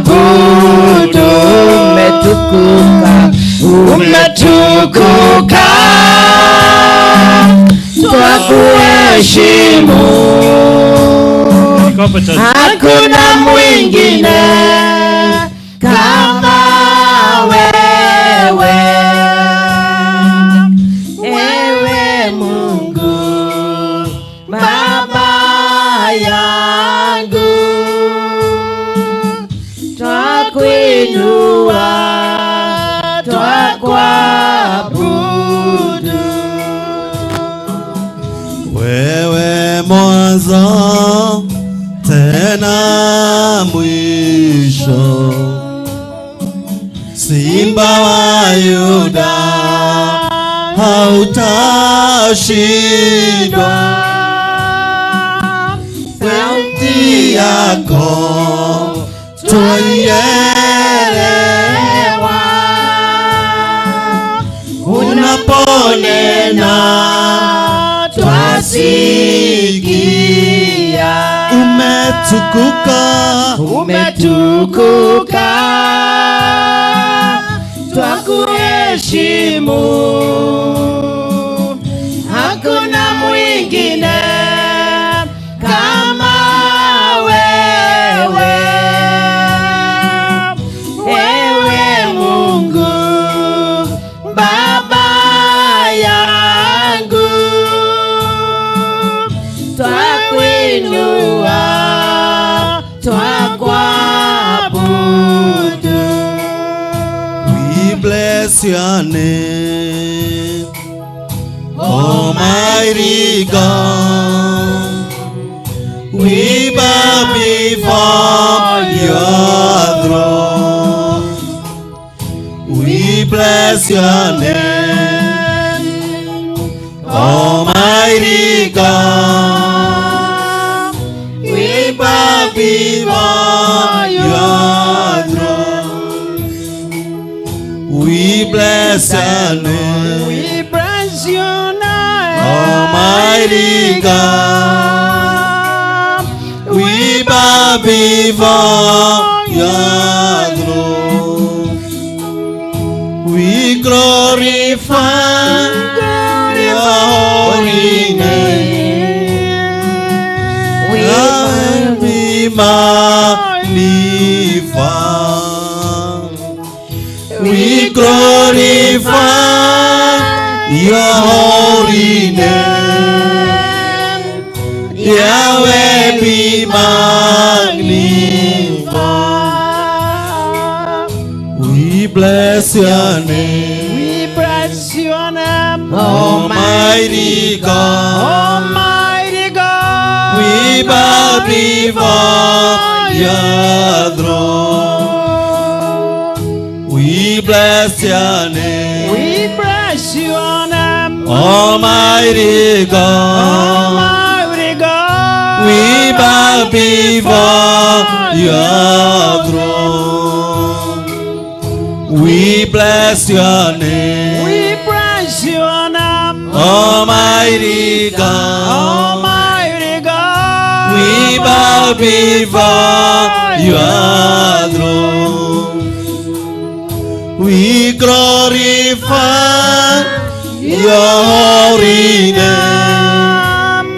twakuabudu, umetukuka, twakuheshimu, hakuna mwingine kama wewe, ewe Mungu Baba yangu, twakuinua, twakuabudu. Wewe mwanzo tena mwisho, Simba wa Yuda hautashindwa. Sauti yako twaielewa, unaponena twasikia. Umetukuka, twakuheshimu, hakuna mwingine kama wewe, ewe Mungu Baba yangu, twakuinua, twakuabudu. We bless your name, Almighty God. We bow before your throne. We bless your name, Almighty God. We bow before your throne. We bless your name. We bless your name, Almighty God. We bow before your throne. We glorify your holy name. We magnify. We glorify your holy name. Yahweh be magnified. We bless your name. We bless your name, Almighty God. Almighty God. We bow before your throne. We bless your name. We bless your name, Almighty God. Almighty God. We bow before your throne. We bless your name. We bless your name, Almighty God. Almighty God. We bow before your throne. We glorify your holy name.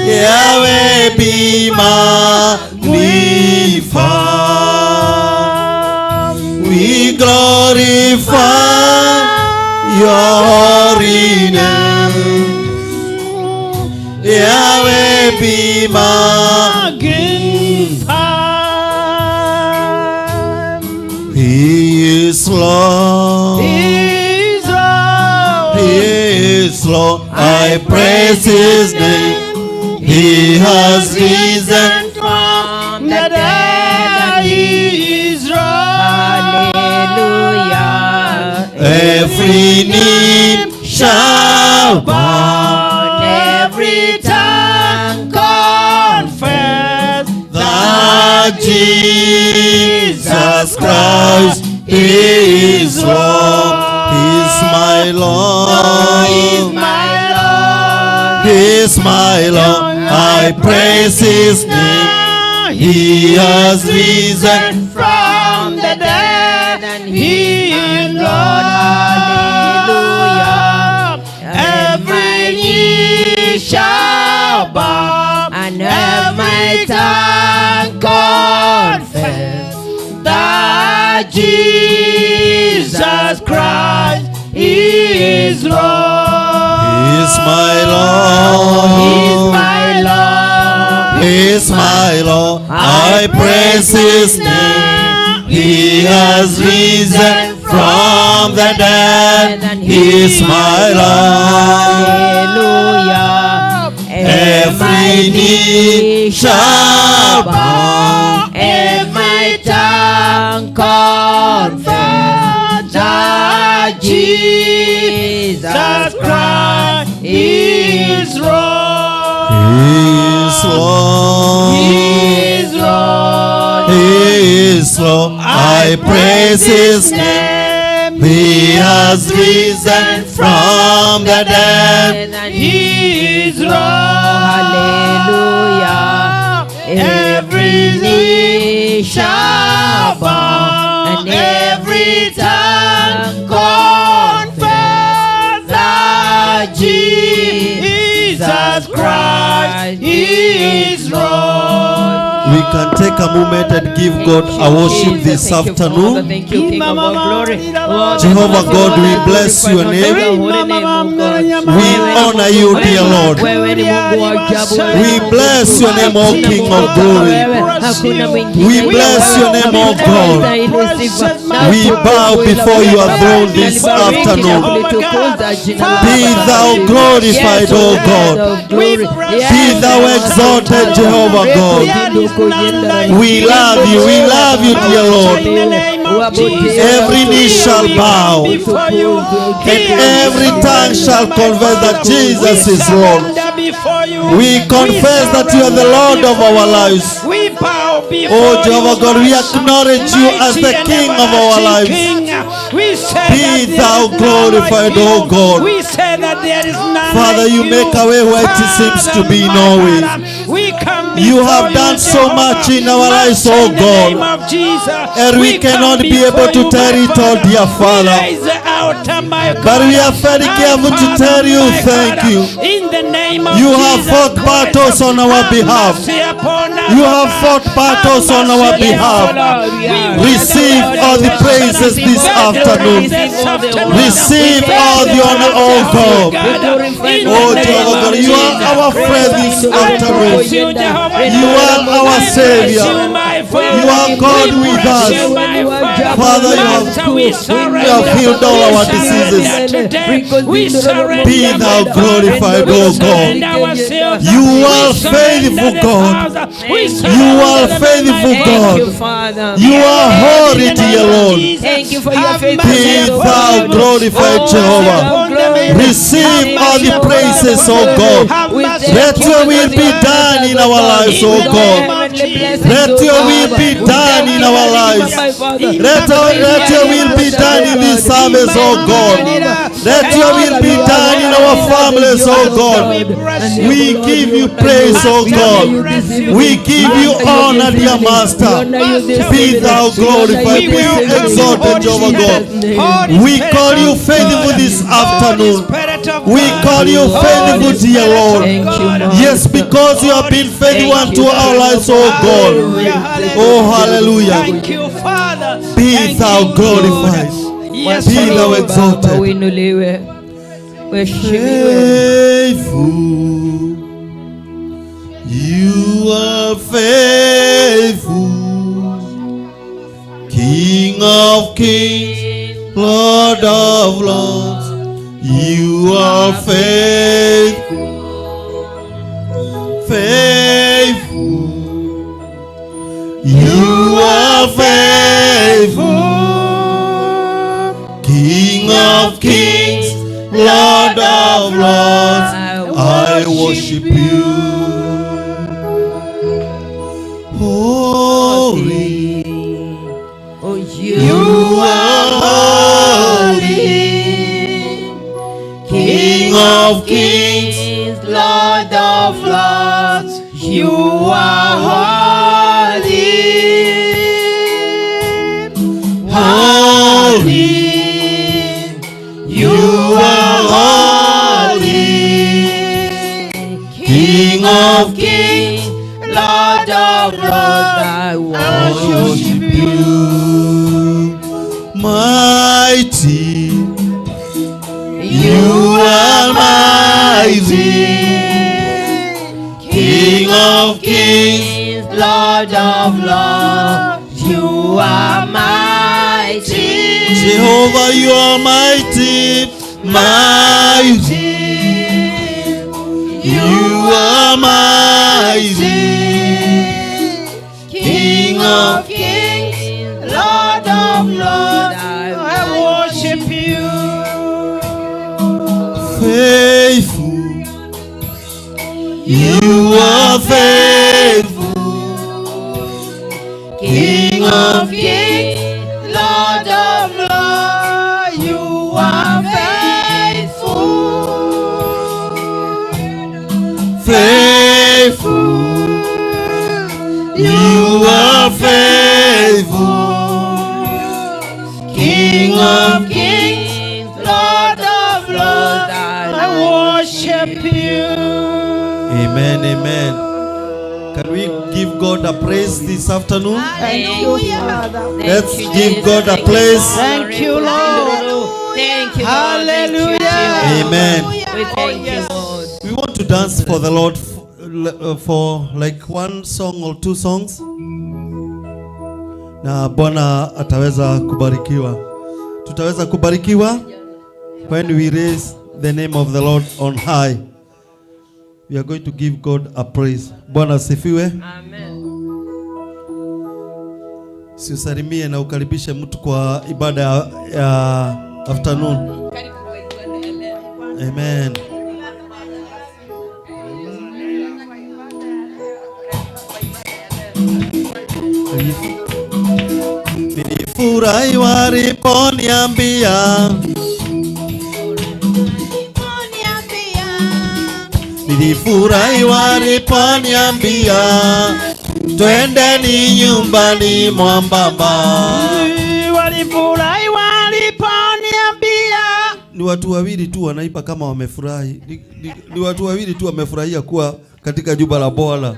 Yahweh be magnified. We glorify your holy name. Yahweh be magnified. He is Lord. He is Lord. He is Lord. I praise his name. He has risen from the dead. He is Lord. Hallelujah. Every knee shall bow, every tongue confess that Jesus Christ is Lord. He's my Lord. He's my Lord. He's my Lord. I praise his name. He has risen from the dead, and He is Lord. Hallelujah. Every knee shall bow, and every tongue confess that Jesus Christ is Lord. He's my Lord. He's my Lord. He's my Lord. I praise His name. He has risen from the dead. He's my Lord. Hallelujah. Every knee shall bow, every tongue confess that Jesus Christ is Lord. He's Lord. He is Lord. He is Lord. I praise His name. He has risen from the dead. He is Lord. Hallelujah. Every knee shall bow, and every tongue confess that Jesus Christ is Lord. We can take a moment and give God a worship this afternoon. Thank you, King of all glory. Jehovah God, we bless your name. We honor you, dear Lord. We bless your name, O King of glory. We bless your name, O God. We bow before your throne this afternoon. Be thou glorified, O God. Be thou exalted, Jehovah God. We love you, dear Lord. Every knee shall bow, and every tongue shall confess that Jesus is Lord. We confess that you are the Lord of our lives. Oh Jehovah God, we acknowledge you as the King of our lives. Be thou glorified, oh God. Father, you make a way where it seems to be no way. You have done so much in our lives, oh God, and we cannot be able to tell it all, dear Father. But we are very careful to tell you thank you. You have fought battles on our behalf. You have fought battles on our behalf. Receive all the praises this afternoon. Receive all the honor, oh God. Oh Jehovah God, you are our friend this afternoon. You are our Savior. You are God with us. Father, you have healed all our diseases. Be thou glorified, oh God. You are faithful God. You are faithful God. You are holy, dear Lord. Be thou glorified, Jehovah. Receive all the praises, oh God. Let your will be done in our lives, oh God. Let your will be done in our lives. Let your will be done in this service, oh God. Let your will be done in our families, oh God. We give you praise, oh God. We give you honor, dear Master. Be thou glorified, be exalted, Jehovah God. We call you faithful this afternoon. We call you faithful, dear Lord. Yes, because you have been faithful unto our lives, oh God. Oh, hallelujah. Be thou glorified. Be thou exalted. Faithful. You are faithful. King of kings, Lord of lords. You are faithful. Faithful. You are faithful. King of kings, Lord of lords, I worship you. Holy, you are holy. King of kings, Lord of lords, you are holy. You are holy. King of kings, Lord of lords, I worship you. Mighty, you are mighty. King of kings, Lord of lords, you are mighty. Jehovah, you are mighty, mighty. You are mighty. King of kings, Lord of lords, I worship you. Faithful, you are faithful. King of kings, Lord of lords, you are faithful. Faithful, you are faithful. King of kings, Lord of lords, I worship you. Amen, amen. Can we give God a praise this afternoon? Hallelujah. Let's give God a praise. Thank you, Lord. Thank you, Hallelujah. Amen. We thank you, Lord. We want to dance for the Lord for like one song or two songs. Na Bwana ataweza kubarikiwa. Tutaweza kubarikiwa when we raise the name of the Lord on high. We are going to give God a praise. Bwana asifiwe. Amen. Siusalimie na ukaribishe mtu kwa ibada ya afternoon. Amen. Nilifurahi waliponiambia, nilifurahi waliponiambia, twendeni nyumbani mwa Baba. Walifurahi waliponiambia. Ni watu wawili tu wanaipa kama wamefurahi. Ni watu wawili tu wamefurahia kuwa katika jumba la Bwana.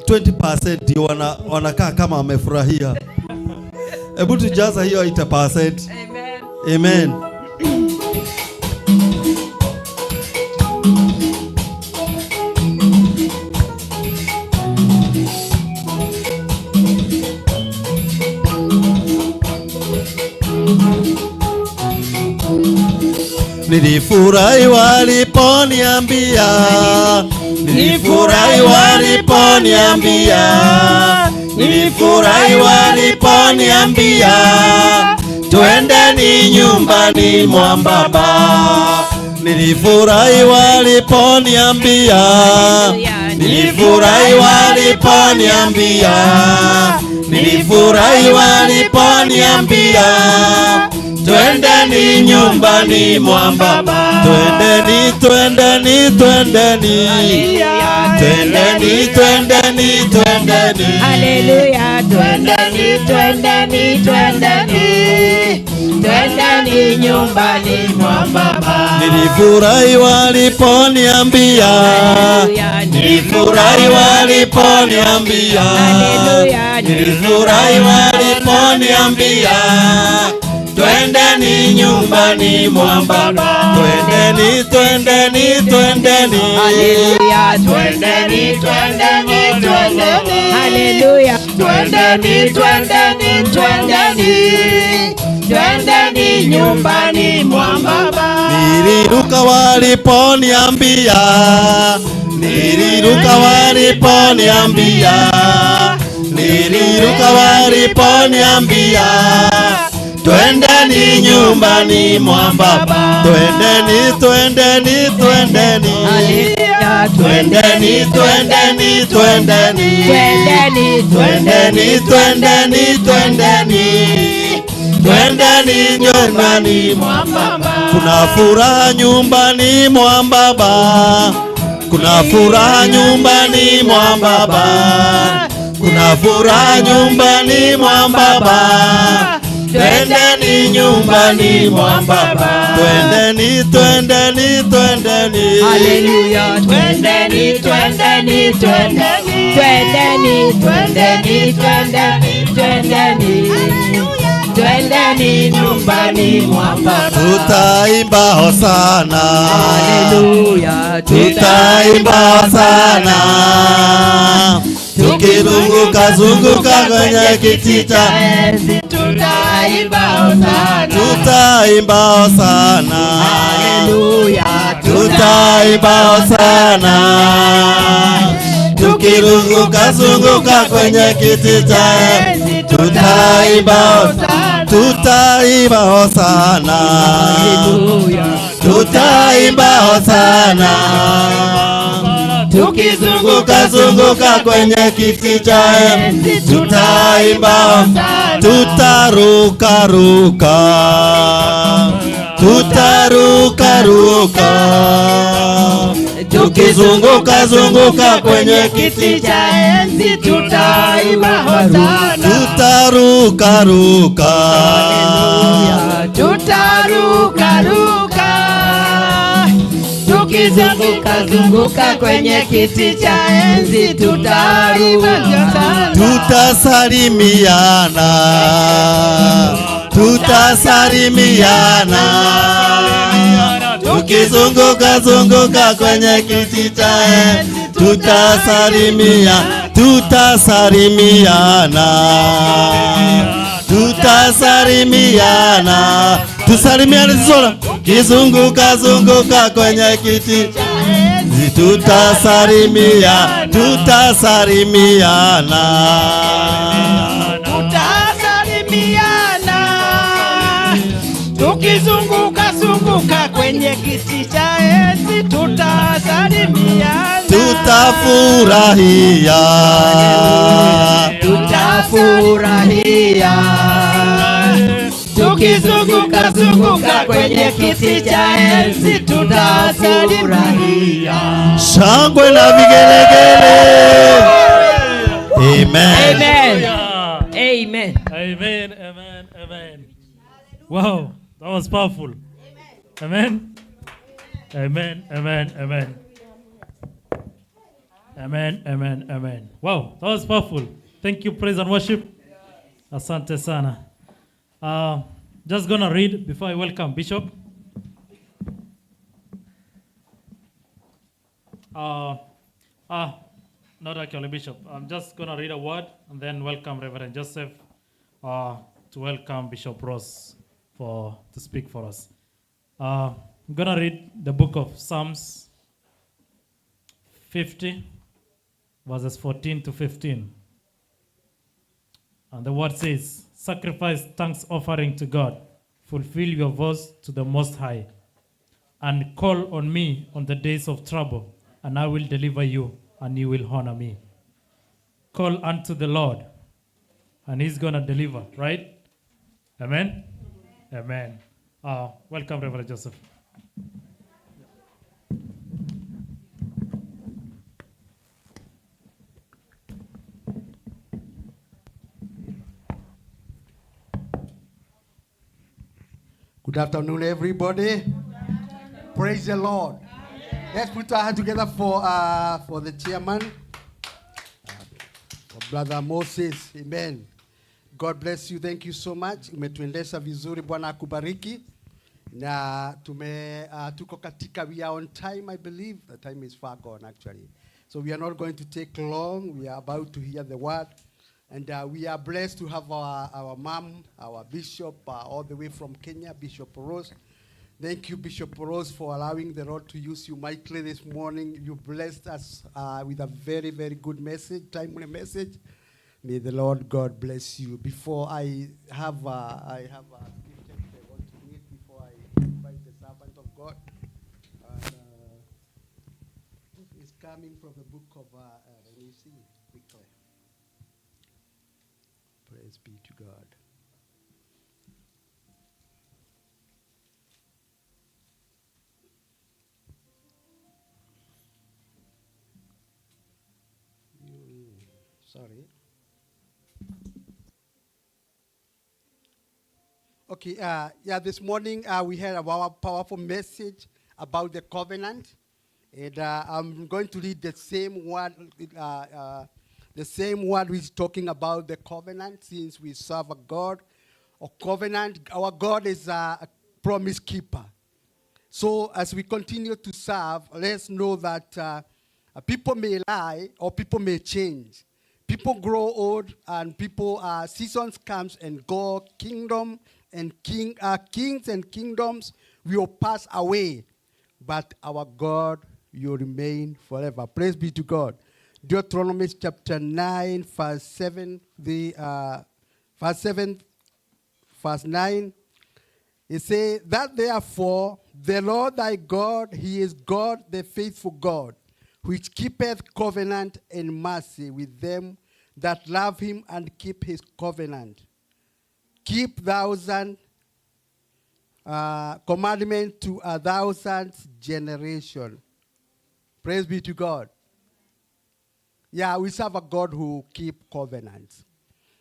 20% wanakaa kama wamefurahia. Hebu tujaza hiyo 80%. Amen. Amen. Nilifurahi waliponiambia, nilifurahi waliponiambia, nilifurahi waliponiambia, twendeni nyumbani mwa Baba. Nilifurahi waliponiambia, nilifurahi waliponiambia, nilifurahi waliponiambia, twendeni nyumbani mwa Baba. Twendeni, twendeni, twendeni. Twendeni, twendeni, twendeni. Hallelujah. Twendeni, twendeni, twendeni. Twendeni nyumbani mwa Baba. Nilifurahi waliponiambia, nilifurahi waliponiambia, nilifurahi waliponiambia, twendeni nyumbani mwa Baba. Twendeni, twendeni, twendeni. Hallelujah. Twendeni, twendeni, twendeni. Hallelujah. Twendeni, twendeni, twendeni. Twendeni nyumbani mwa Baba. Niliruka waliponiambia, niliruka waliponiambia, niliruka waliponiambia, twendeni nyumbani mwa Baba. Twendeni, twendeni, twendeni. Hallelujah. Twendeni, twendeni, twendeni. Twendeni, Twendeni, twendeni, twendeni. Twendeni nyumbani mwa Baba. Kuna furaha nyumbani mwa Baba. Kuna furaha nyumbani mwa Baba. Kuna furaha nyumbani mwa Baba. twendeni nyumbani mwa Baba. Twendeni, twendeni, twendeni. Haleluya, twendeni, twendeni, twendeni. Twendeni, twendeni, twendeni, twendeni. Twendeni nyumbani mwa Baba. Tutaimba hosana. Haleluya, tutaimba hosana. Tukizunguka zunguka kwenye kiti cha enzi. Tutaimba hosana. Tutaimba hosana. Haleluya, tutaimba hosana. Tukizunguka zunguka kwenye kiti cha enzi. Tutaimba hosana. Tutaimba hosana. Haleluya, tutaimba hosana. Tukizunguka zunguka kwenye kiti cha enzi. Tutaimba hosana. Tutaruka ruka. Tutaruka ruka. Tukizunguka zunguka kwenye kiti cha enzi. Tutaimba hosana. Tutaruka ruka. haleluya, tutaruka ruka. Tukizunguka zunguka kwenye kiti cha enzi. Tutaruka hosana. Tutasalimiana. Tutasalimiana. Tukizunguka zunguka kwenye kiti cha enzi. Tutasalimiana. Tutasalimiana. Tutasalimiana. Tusalimiane zote. Kizunguka zunguka kwenye kiti cha enzi. Tutasalimiana. Tutasalimiana. Tutasalimiana. Tukizunguka zunguka kwenye kiti cha enzi. Tutasalimiana. Tutafurahia. Tutafurahia. Tukizunguka zunguka kwenye kiti cha enzi. Tutafurahia. Shangwe na vigelegele. Amen. Amen. Amen. Amen, amen, amen. Wow, that was powerful. Amen. Amen, amen, amen. Amen, amen, amen. Wow, that was powerful. Thank you, praise and worship. Asante sana. Just gonna read before I welcome Bishop. Not actually Bishop. I'm just gonna read a word and then welcome Reverend Joseph to welcome Bishop Ross to speak for us. I'm gonna read the book of Psalms 50, verses 14 to 15. And the word says, sacrifice thanks offering to God, fulfill your vows to the Most High, and call on me on the days of trouble, and I will deliver you, and you will honor me. Call unto the Lord, and he's going to deliver, right? Amen? Amen. Welcome, Reverend Joseph. Good afternoon, everybody. Praise the Lord. Let's put our hands together for the chairman, for Brother Moses. Amen. God bless you. Thank you so much. Umetuendesha vizuri. Bwana akubariki. Na tuko katika, we are on time, I believe. The time is far gone, actually. So we are not going to take long. We are about to hear the word. And we are blessed to have our mom, our bishop, all the way from Kenya, Bishop Rose. Thank you, Bishop Rose, for allowing the Lord to use you mightily this morning. You blessed us with a very, very good message, timely message. May the Lord God bless you. Before I have a scripture I want to read before I invite the servant of God. It's coming from the book of, let me see quickly. Praise be to God. Sorry. Okay, this morning we had a powerful message about the covenant. And I'm going to read the same word which is talking about the covenant, since we serve a God of covenant. Our God is a promise keeper. So as we continue to serve, let's know that people may lie or people may change. People grow old and seasons comes and go. Kingdom and kings and kingdoms will pass away, but our God will remain forever. Praise be to God. Deuteronomy chapter 9, verse 7, verse 9. It says, that therefore the Lord thy God, he is God, the faithful God, which keepeth covenant and mercy with them that love him and keep his covenant. Keep commandment to 1,000th generation. Praise be to God. Yeah, we serve a God who keep covenants.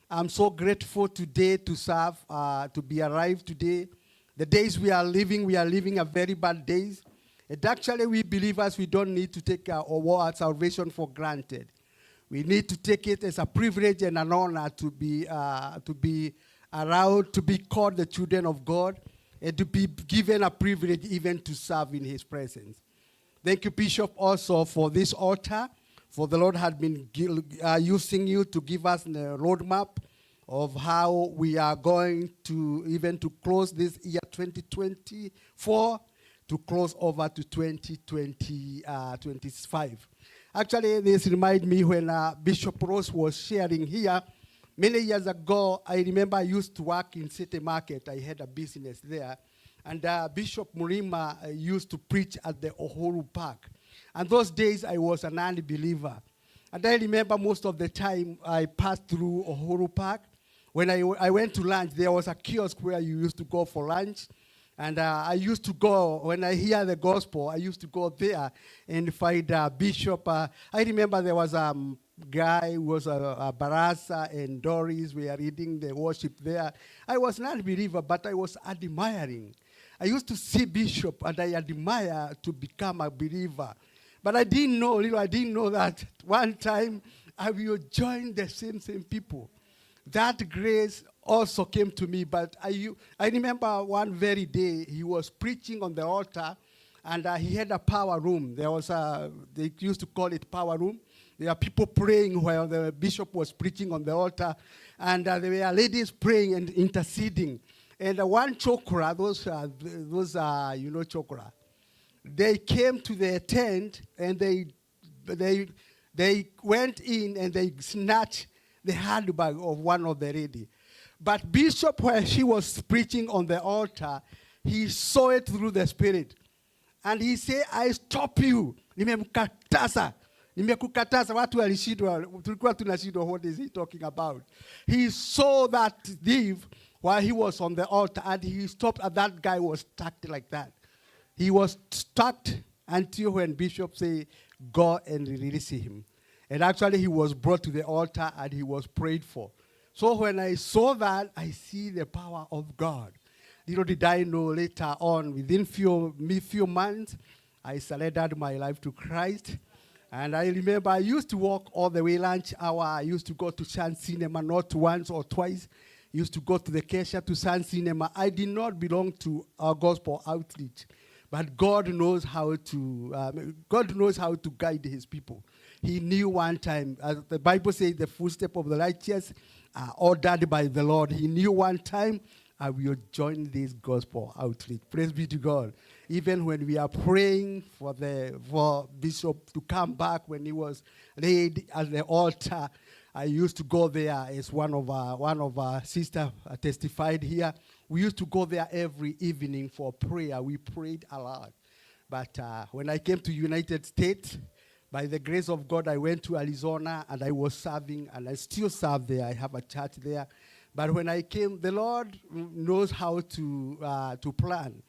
I'm so grateful today to serve, to be alive today. The days we are living a very bad days. And actually, we believers, we don't need to take our salvation for granted. We need to take it as a privilege and an honor to be allowed to be called the children of God and to be given a privilege even to serve in his presence. Thank you, Bishop, also for this altar. For the Lord had been using you to give us the roadmap of how we are going to even to close this year 2024 to close over to 2025. Actually, this reminds me when Bishop Rose was sharing here. Many years ago, I remember I used to work in City Market. I had a business there. And Bishop Murima used to preach at the Uhuru Park. And those days, I was an unbeliever. And I remember most of the time I passed through Uhuru Park. When I went to lunch, there was a kiosk where you used to go for lunch. And I used to go, when I hear the gospel, I used to go there and find Bishop. I remember there was a guy who was a Barasa and Doris. We are reading the worship there. I was not a believer, but I was admiring. I used to see Bishop, and I admire to become a believer. But I didn't know that one time I will join the same people. That grace also came to me, but I remember one very day he was preaching on the altar, and he had a power room. They used to call it power room. There are people praying while the bishop was preaching on the altar, and there were ladies praying and interceding. And one chokra, those chokra, they came to the tent and they went in and they snatched the handbag of one of the ladies. But Bishop, when she was preaching on the altar, he saw it through the Spirit. And he said, I stop you. Nimekukataza. Watu walishindwa, tulikuwa tunashindwa, what is he talking about? He saw that thief while he was on the altar, and he stopped, and that guy was stuck like that. He was stuck until when Bishop said, go and release him. And actually, he was brought to the altar, and he was prayed for. So when I saw that, I see the power of God. Little did I know later on, within few months, I surrendered my life to Christ. And I remember I used to walk all the way lunch hour. I used to go to Sun Cinema not once or twice. I used to go to the Kesha to Sun Cinema. I did not belong to our gospel outreach. But God knows how to guide his people. He knew one time, as the Bible says, the footsteps of the righteous are ordered by the Lord. He knew one time, I will join this gospel outreach. Praise be to God. Even when we are praying for Bishop to come back when he was laid at the altar, I used to go there, as one of our sisters testified here. We used to go there every evening for prayer. We prayed a lot. But when I came to United States, by the grace of God, I went to Arizona, and I was serving, and I still serve there. I have a church there. But when I came, the Lord knows how to plan.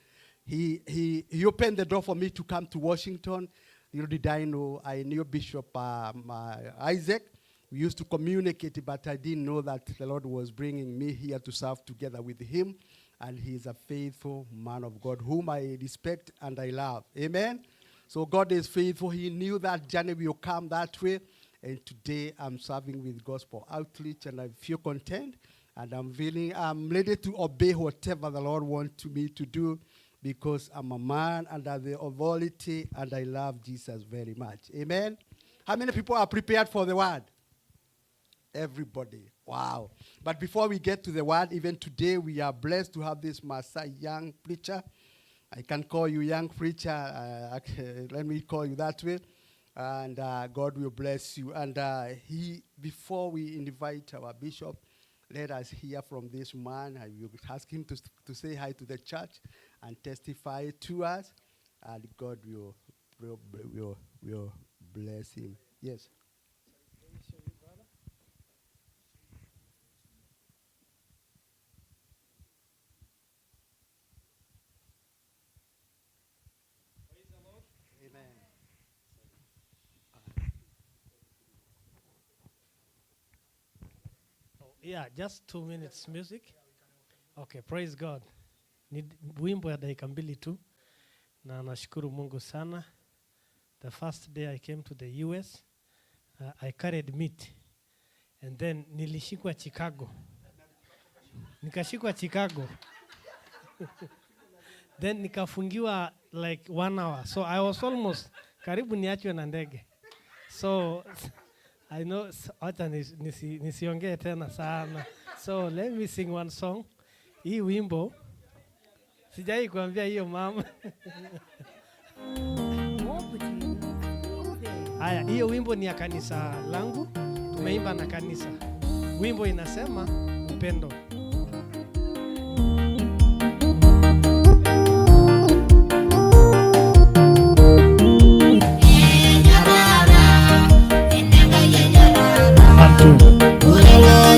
He opened the door for me to come to Washington. Little did I know, I knew Bishop Isaac. We used to communicate, but I didn't know that the Lord was bringing me here to serve together with him. and he is a faithful man of God whom I respect and I love. Amen. So God is faithful. He knew that journey will come that way. And today I'm serving with gospel outreach, and I feel content, and I'm ready to obey whatever the Lord wants me to do, because I'm a man under the authority and I love Jesus very much. Amen. How many people are prepared for the word? Everybody. Wow. But before we get to the word, even today we are blessed to have this Maasai young preacher. I can call you young preacher. Let me call you that way. And God will bless you. And before we invite our bishop, let us hear from this man. I will ask him to say hi to the church and testify to us. And God will bless him. Yes. Yeah, just 2 minutes music. Okay, praise God. Ni wimbo ya dakika mbili tu. Na nashukuru Mungu sana. The first day I came to the US, I carried meat. And then nilishikwa Chicago. Nikashikwa Chicago. Then nikafungiwa like 1 hour. So I was almost karibu niachwe na ndege. So I know hata nisiongee tena sana. So let me sing one song. Hii wimbo sijai kuambia hiyo mama. Haya, hiyo wimbo ni ya kanisa langu. Tumeimba na kanisa. Wimbo inasema upendo.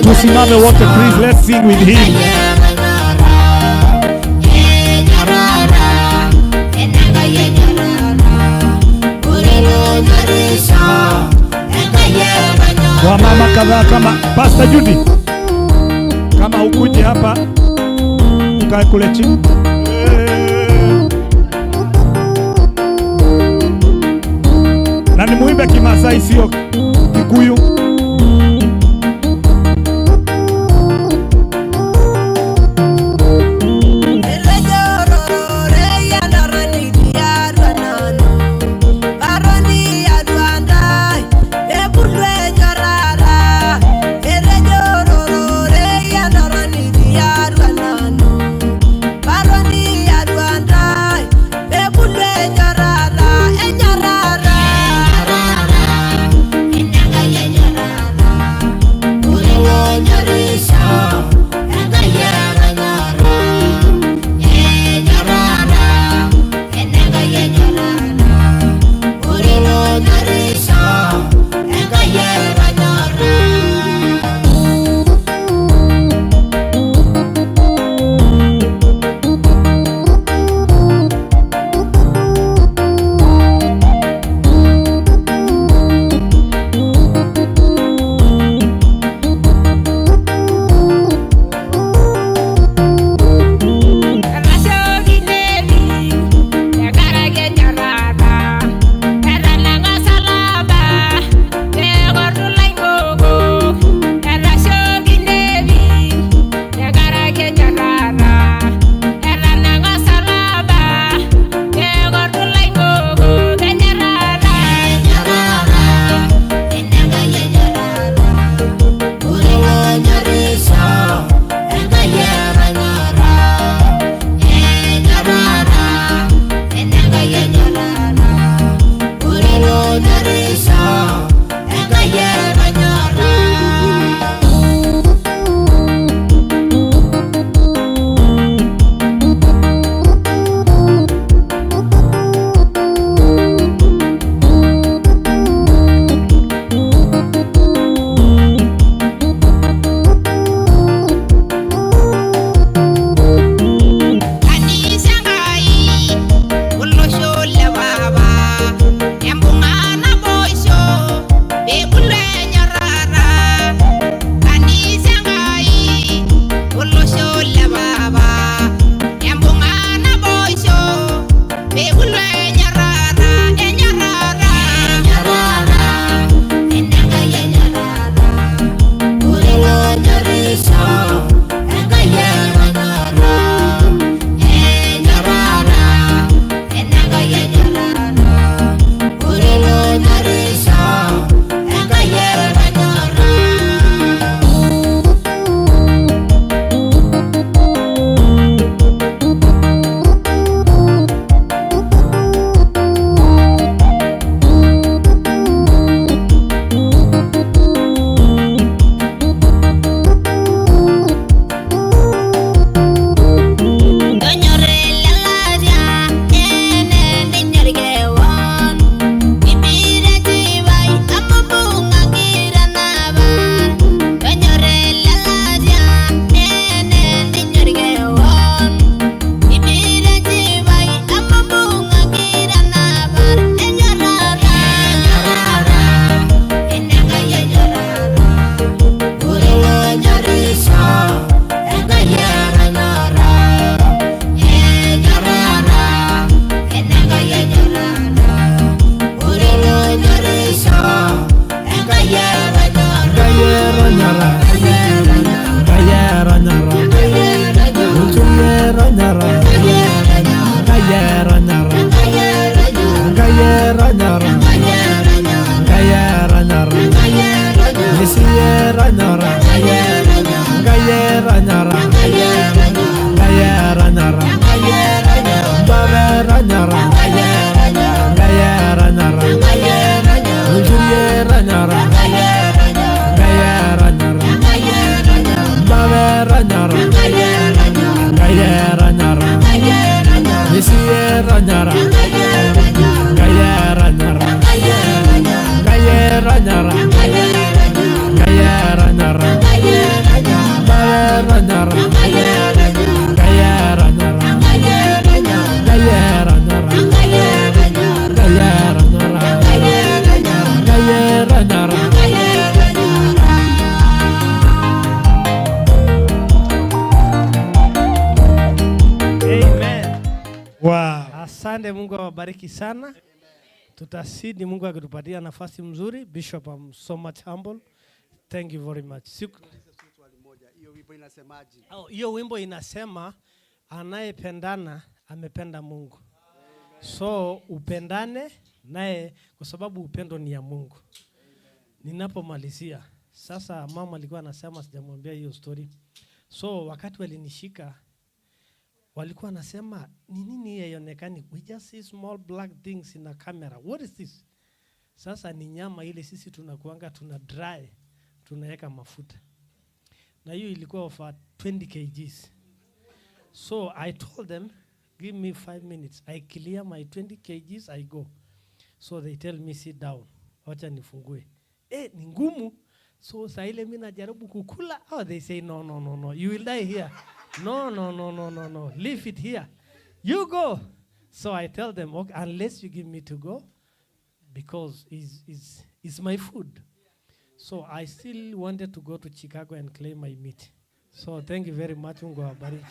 Tusimame wote, please, let's sing with him. Wamama kadhaa kama Pastor Judy, kama ukuje hapa ukae kule chini. Na ni muimbe Kimasai sio Kikuyu. Yeah. Wow. Asante, Mungu awabariki sana. Tutasidi Mungu akitupatia nafasi mzuri. Bishop, I'm so much humble. Thank you very much. Hiyo wimbo inasemaje? Hiyo wimbo inasema anayependana amependa Mungu. So upendane naye kwa sababu upendo ni ya Mungu. Ninapomalizia sasa, mama alikuwa anasema sijamwambia hiyo story. So wakati walinishika walikuwa nasema ni nini haionekani? We just see small black things in a camera. What is this? Sasa ni nyama ile sisi tunakuanga tuna dry, tunaweka mafuta. Na hiyo ilikuwa over 20 kgs. So I told them, give me 5 minutes. I clear my 20 kgs, I go. So they tell me sit down. Wacha nifungue. Ni ngumu. So saa ile mimi najaribu kukula. Oh, they say no. You will die here. No. Leave it here. You go. So I tell them, okay, unless you give me to go, because it's my food. So I still wanted to go to Chicago and claim my meat. So thank you very much. Mungu awabariki.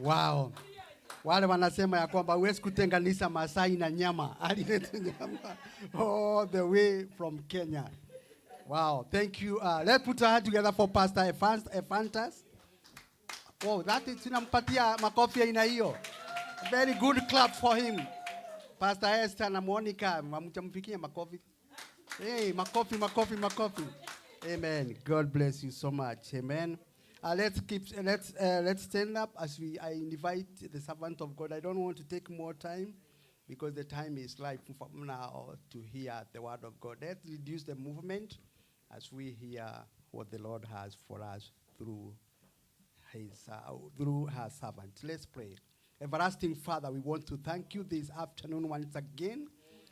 Wow. Wale wanasema ya kwamba huwezi kutenganisha Masai na nyama. Alileta nyama all the way from Kenya. Wow, thank you. Let's put our hand together for Pastor Ephantus. Oh, that is tunampatia makofi aina hiyo. Very good clap for him. Pastor Esther na Monica, mtamfikia makofi. Hey, makofi. Amen. God bless you so much. Amen. Let's stand up as I invite the servant of God. I don't want to take more time because the time is like from now to hear the word of God. Let's reduce the movement as we hear what the Lord has for us through her servant. Let's pray. Everlasting Father, we want to thank you this afternoon once again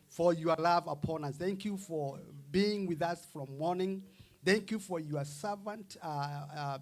for your love upon us. Thank you for being with us from morning. Thank you for your servant,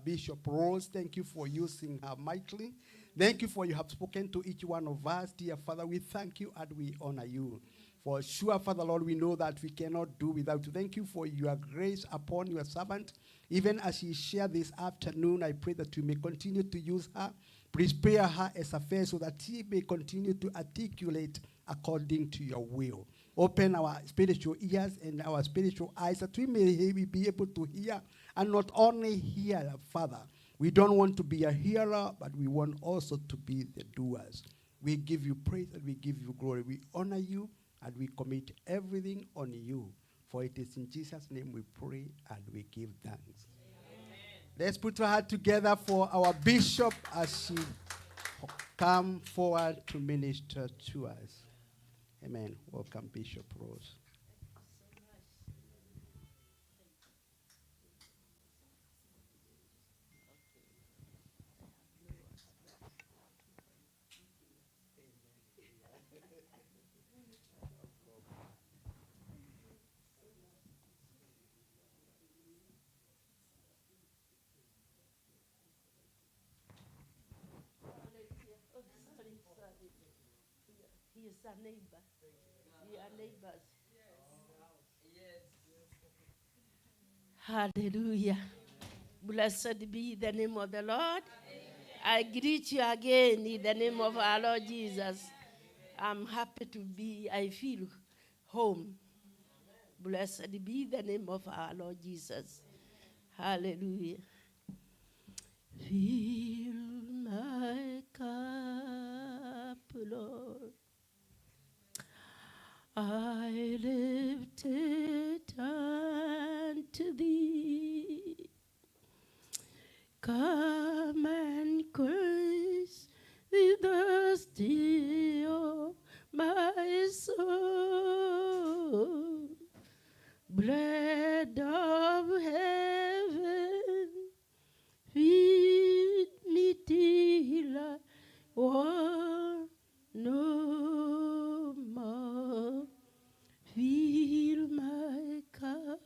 Bishop Rose. Thank you for using her mightily. Thank you for you have spoken to each one of us. Dear Father, we thank you and we honor you. For sure, Father, Lord, we know that we cannot do without you. Thank you for your grace upon your servant. Even as she shared this afternoon, I pray that you may continue to use her. Prepare her as a fair so that she may continue to articulate according to your will. Open our spiritual ears and our spiritual eyes that we may be able to hear and not only hear, Father. We don't want to be a hearer, but we want also to be the doers. We give you praise and we give you glory. We honor you and we commit everything on you. For it is in Jesus' name we pray and we give thanks. Amen. Let's put our hands together for our bishop as she come forward to minister to us. Amen. Welcome, Bishop Rose. He is our neighbor. We are neighbors. Hallelujah. Blessed be the name of the Lord. I greet you again in the name of our Lord Jesus. I'm happy to be, I feel home. Blessed be the name of our Lord Jesus. Hallelujah. Fill my cup, Lord. I lift it unto thee. Come and quench the thirsty of my soul. Bread of heaven, feed me till I want no more. Fill my cup,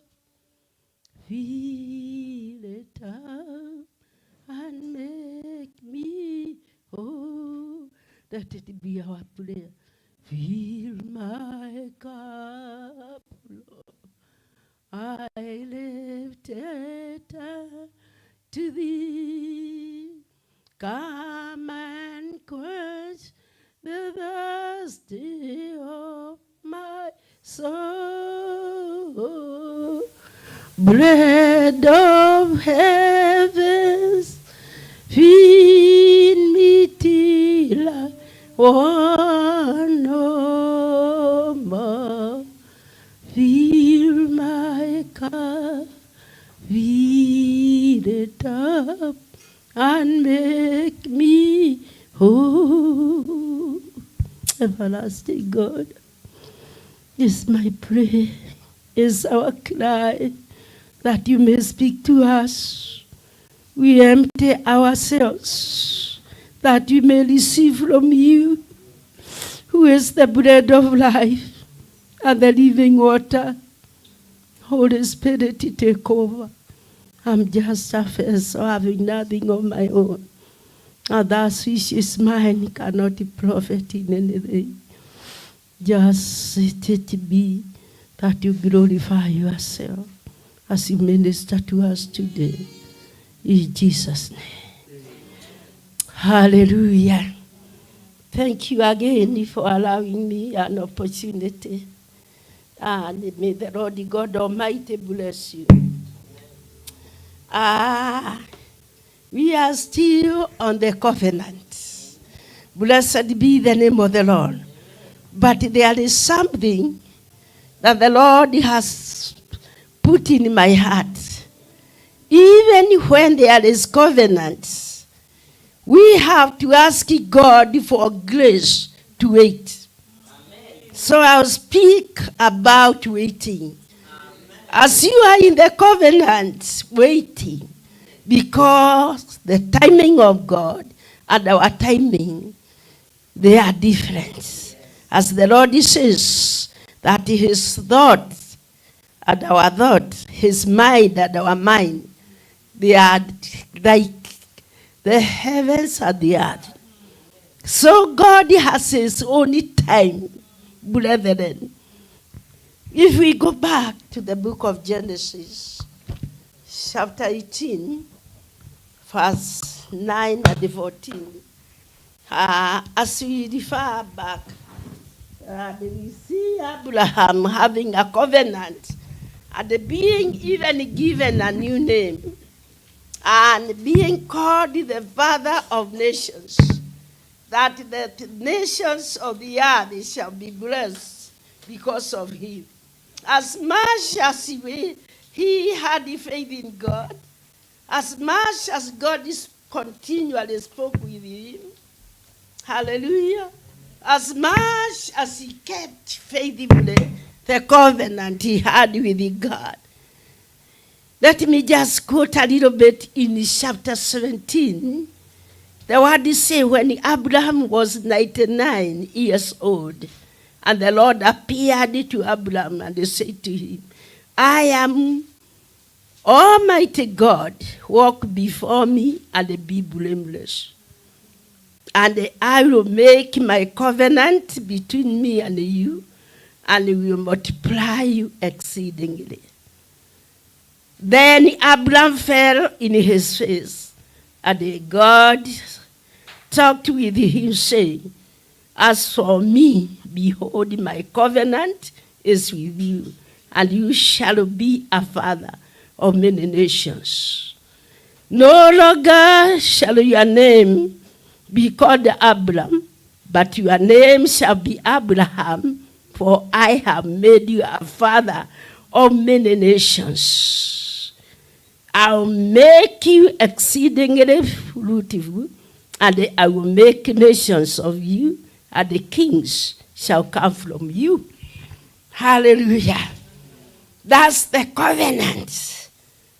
fill it up Let it be our prayer. Fill my cup, Lord. I lift it up to thee. Come and quench the thirsty of my soul. Bread of heavens, feed me till I want no more. Fill my cup, fill it up, and make me whole. Everlasting God, is my prayer, is our cry, that you may speak to us. We empty ourselves, that we may receive from you, who is the bread of life and the living water. Holy Spirit, take over. I'm just a vessel having nothing of my own. And that which is mine cannot profit in anything. Just let it be that you glorify yourself as you minister to us today. In Jesus' name. Hallelujah. Thank you again for allowing me an opportunity. And may the Lord God Almighty bless you. We are still on the covenant. Blessed be the name of the Lord. But there is something that the Lord has put in my heart. Even when there is covenant, we have to ask God for grace to wait. Amen. So I'll speak about waiting. Amen. As you are in the covenant, waiting, because the timing of God and our timing, they are different. As the Lord says, that his thought and our thought, his mind and our mind, they are like the heavens and the earth. So God has his own time, brethren. If we go back to the book of Genesis, chapter 18, verse 9 and 14, as we refer back, we see Abraham having a covenant and being even given a new name and being called the father of nations, that the nations of the earth shall be blessed because of him. As much as he had faith in God, as much as God continually spoke with him, hallelujah, as much as he kept faithfully the covenant he had with God. Let me just quote a little bit in chapter 17. The word is say, when Abraham was 99 years old, and the Lord appeared to Abraham and said to him, I am Almighty God, walk before me and be blameless. And I will make my covenant between me and you, and will multiply you exceedingly. Then Abraham fell in his face, and God talked with him, saying, as for me, behold, my covenant is with you, and you shall be a father of many nations. No longer shall your name be called Abram, but your name shall be Abraham, for I have made you a father of many nations. I'll make you exceedingly fruitful, and I will make nations of you, and the kings shall come from you. Hallelujah. That's the covenant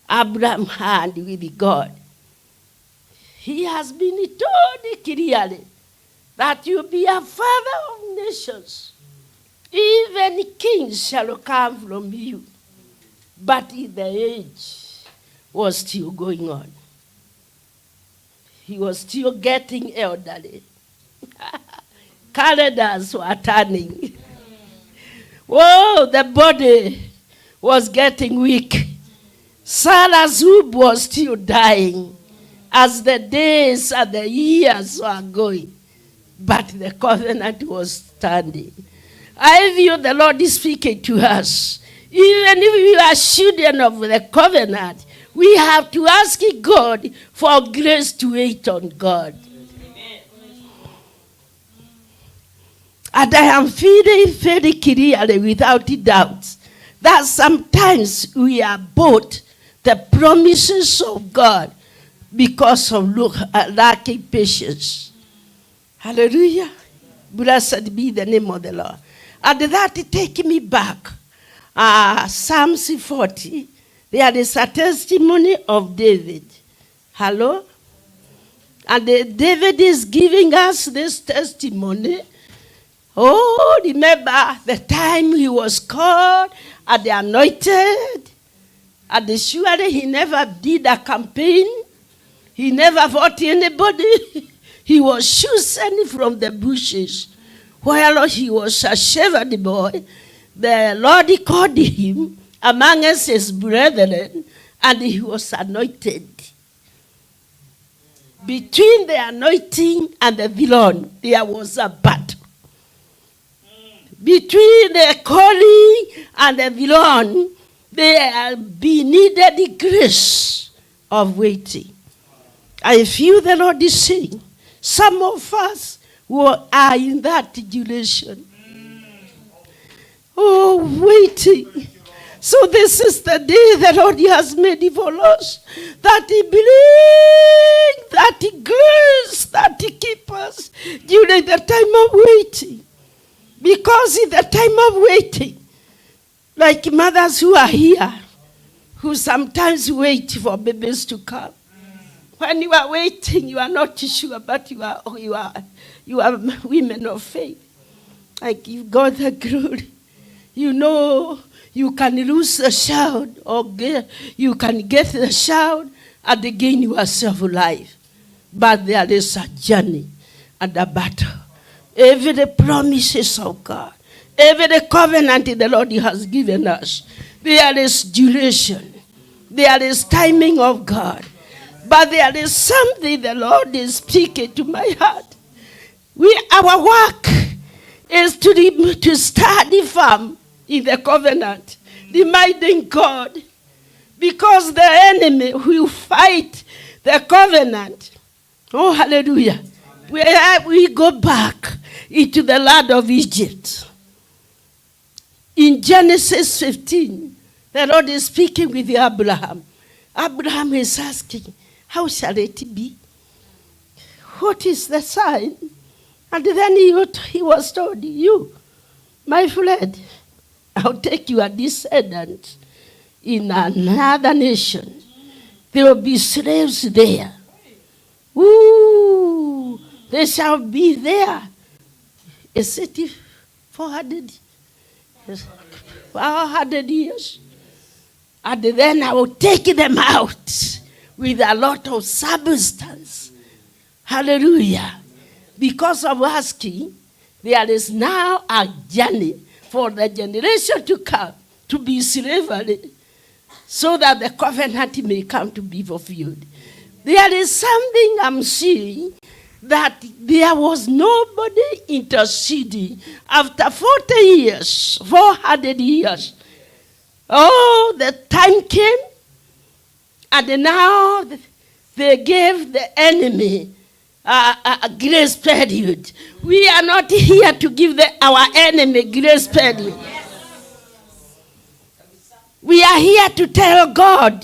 Abraham had with God. He has been told clearly that you'll be a father of nations. Even kings shall come from you. But the age was still going on. He was still getting elderly. calendars were turning. Oh, the body was getting weak. Sarah's womb was still dying as the days and the years were going. But the covenant was standing. I view the Lord is speaking to us. Even if we are children of the covenant, we have to ask God for grace to wait on God. And I am feeling very clearly, without doubt, that sometimes we are both the promises of God because of lacking patience. Hallelujah. Blessed be the name of the Lord. And that take me back. Psalms 40. There is a testimony of David. Hello? And David is giving us this testimony. Oh, remember the time he was called and anointed. And surely he never did a campaign. He never fought anybody. He was chosen from the bushes. While he was a shepherd boy, the Lord called him amongst his brethren, and he was anointed. Between the anointing and the villain, there was a battle. Between the calling and the villain, there needed the grace of waiting. I feel the Lord is saying, some of us who are in that duration. Oh, waiting. So this is the day the Lord has made for us, that He brings, that He grace, that He keeps us during the time of waiting. Because in the time of waiting, like mothers who are here, who sometimes wait for babies to come. When you are waiting, you are not sure, but you are women of faith. I give God the glory. You know, you can lose the child, or you can get the child and gain yourself life. But there is a journey and a battle. Every promises of God, every covenant the Lord has given us, there is duration. There is timing of God. But there is something the Lord is speaking to my heart. Our work is to study firm in the covenant, reminding God, because the enemy will fight the covenant. Oh, hallelujah. We go back into the land of Egypt. In Genesis 15, the Lord is speaking with Abraham. Abraham is asking, how shall it be? What is the sign? And then he was told, you, my friend, I'll take your descendants in another nation. There will be slaves there. Ooh, they shall be there. A city 400 years. And then I will take them out with a lot of substance. Hallelujah. Because of asking, there is now a journey for the generation to come to be slavery, so that the covenant may come to be fulfilled. There is something I'm seeing, that there was nobody interceding after 40 years, 400 years. Oh, the time came, and now they gave the enemy a grace period. We are not here to give our enemy grace period. We are here to tell God,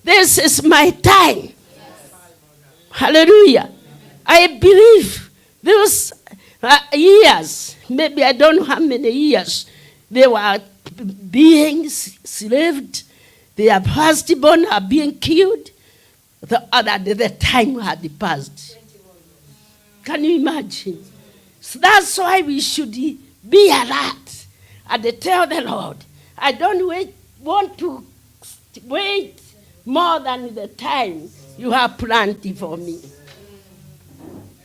this is my time. Hallelujah. I believe those years, maybe I don't know how many years, they were being slaved. Their firstborn are being killed. The time had passed. Can you imagine? So that's why we should be alert and tell the Lord, I don't want to wait more than the time you have planned for me.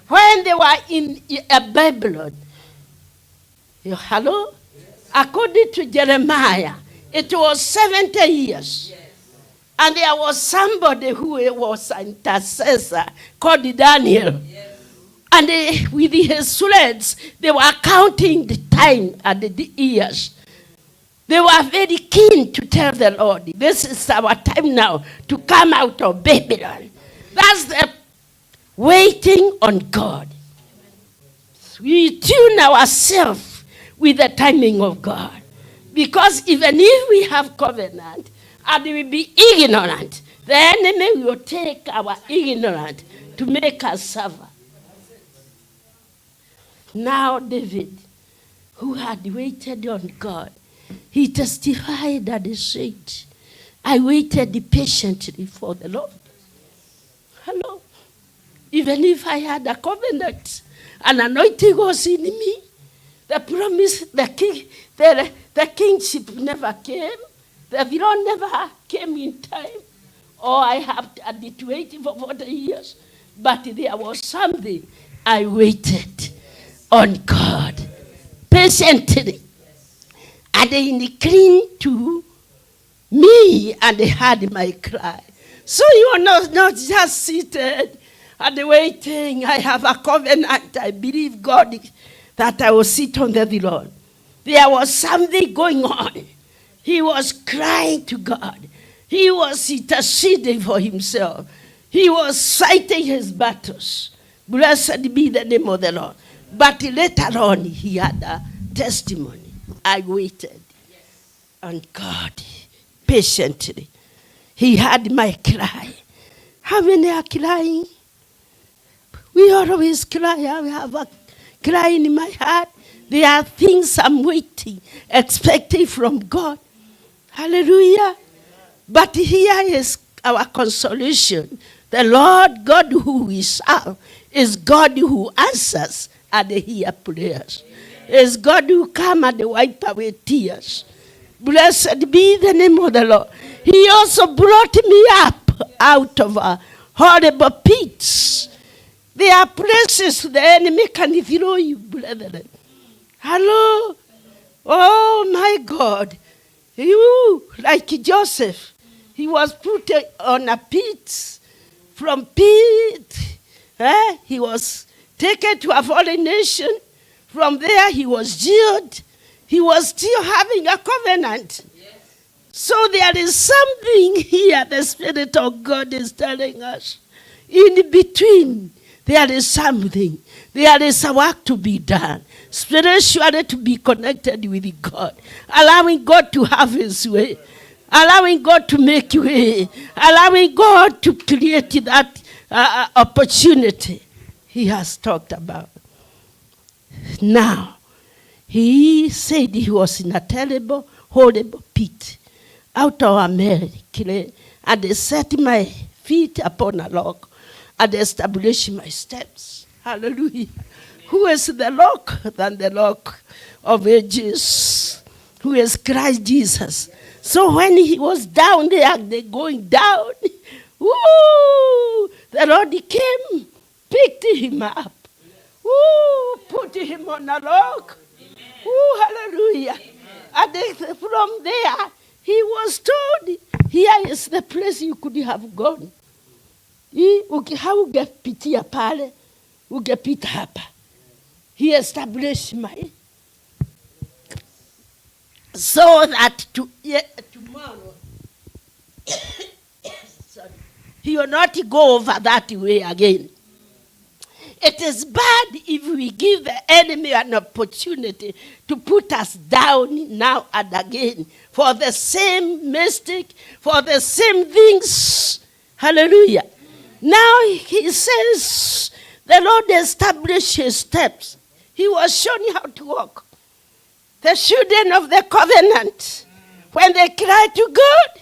When they were in Babylon, Hello? According to Jeremiah, it was 70 years. And there was somebody who was an intercessor called Daniel. And with his threads, they were counting the time and the years. They were very keen to tell the Lord, this is our time now to come out of Babylon. That's the waiting on God. We tune ourselves with the timing of God. Because even if we have covenant and we be ignorant, the enemy will take our ignorance to make us suffer. Now David, who had waited on God, he testified and he said, I waited patiently for the Lord. Hello? Even if I had a covenant, an anointing was in me, the promise, the kingship never came, the throne never came in time, or I had to wait for 40 years. But there was something I waited on God patiently. And they inclined to me and they heard my cry. So you are not just seated and waiting. I have a covenant. I believe God that I will sit on the throne. There was something going on. He was crying to God. He was interceding for himself. He was fighting his battles. Blessed be the name of the Lord. But later on, he had a testimony. I waited on God patiently. He heard my cry. How many are crying? We always cry. I have a cry in my heart. There are things I'm waiting, expecting from God. Hallelujah. But here is our consolation. The Lord God who we serve is God who answers and hears prayers. Is God who come and wipe away tears. Blessed be the name of the Lord. He also brought me up out of horrible pits. There are places the enemy can throw you, brethren. Hello? Oh my God. You, like Joseph, he was put on a pit. From pit, he was taken to a foreign nation. From there, he was jailed. He was still having a covenant. Yes. So there is something here the Spirit of God is telling us. In between, there is something. There is a work to be done. Spiritually to be connected with God. Allowing God to have his way. Allowing God to make way. Allowing God to create that opportunity he has talked about. Now, he said he was in a terrible, horrible pit out of America, and they set my feet upon a rock and established my steps. Hallelujah. Who is the rock than the rock of ages? Who is Christ Jesus? So when he was down there, they going down, woo, the Lord came, picked him up. Ooh, put him on a rock. Ooh, hallelujah. And from there, he was told, here is the place you could have gone. Haugepitia pale, ungepita hapa. He established my, so that tomorrow, sorry, he will not go over that way again. It is bad if we give the enemy an opportunity to put us down now and again for the same mistake, for the same things. Hallelujah. Now he says the Lord established his steps. He was showing how to walk. The children of the covenant, when they cry to God,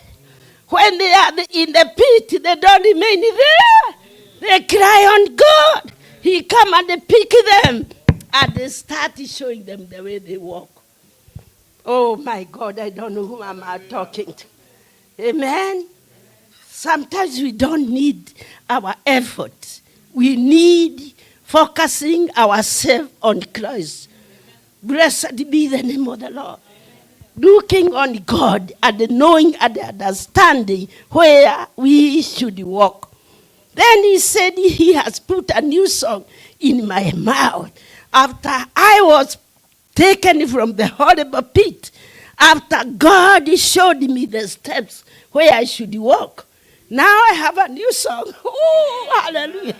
when they are in the pit, they don't remain there. They cry on God. He come and they pick them and they start showing them the way they walk. Oh my God, I don't know who I'm talking to. Amen. Sometimes we don't need our effort. We need focusing ourselves on Christ. Blessed be the name of the Lord. Looking on God and knowing and understanding where we should walk. Then he said he has put a new song in my mouth. After I was taken from the horrible pit, after God showed me the steps where I should walk, now I have a new song. Oh, hallelujah.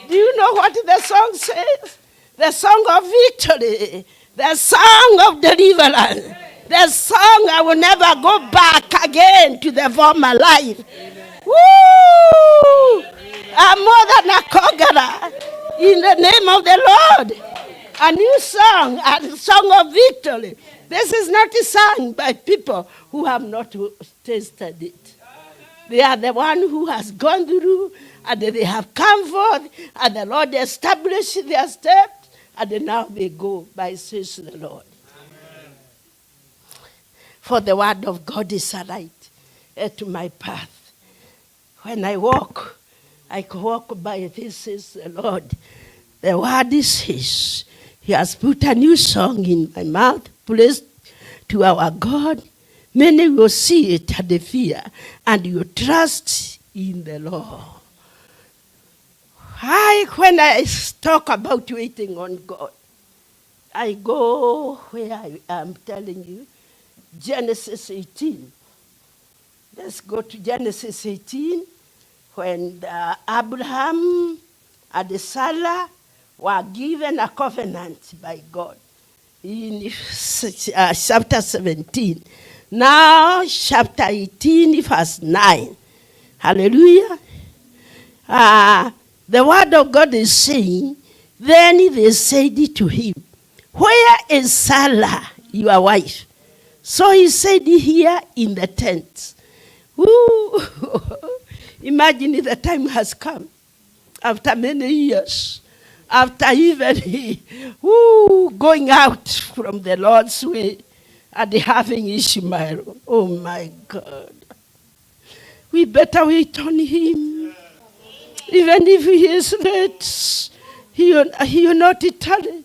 Do you know what the song says? The song of victory, the song of deliverance, the song I will never go back again to the former life. Woo! I'm more than a conqueror in the name of the Lord. A new song, a song of victory. This is not a song by people who have not tasted it. They are the one who has gone through, and they have come forth, and the Lord established their steps, and now they go by says the Lord. Amen. For the word of God is a light to my path. When I walk by this says the Lord. The word is his. He has put a new song in my mouth, placed to our God. Many will see it and they fear, and you trust in the Lord. When I talk about waiting on God, I go where I am telling you, Genesis 18. Let's go to Genesis 18, when Abraham and Sarah were given a covenant by God. In chapter 17. Now, chapter 18, verse 9. Hallelujah. The word of God is saying, then they said to him, where is Sarah, your wife? So he said, here in the tent. Ooh. Imagine the time has come. After many years. After even going out from the Lord's way and having Ishmael. Oh my God. We better wait on him. Even if he is late, he will not tarry.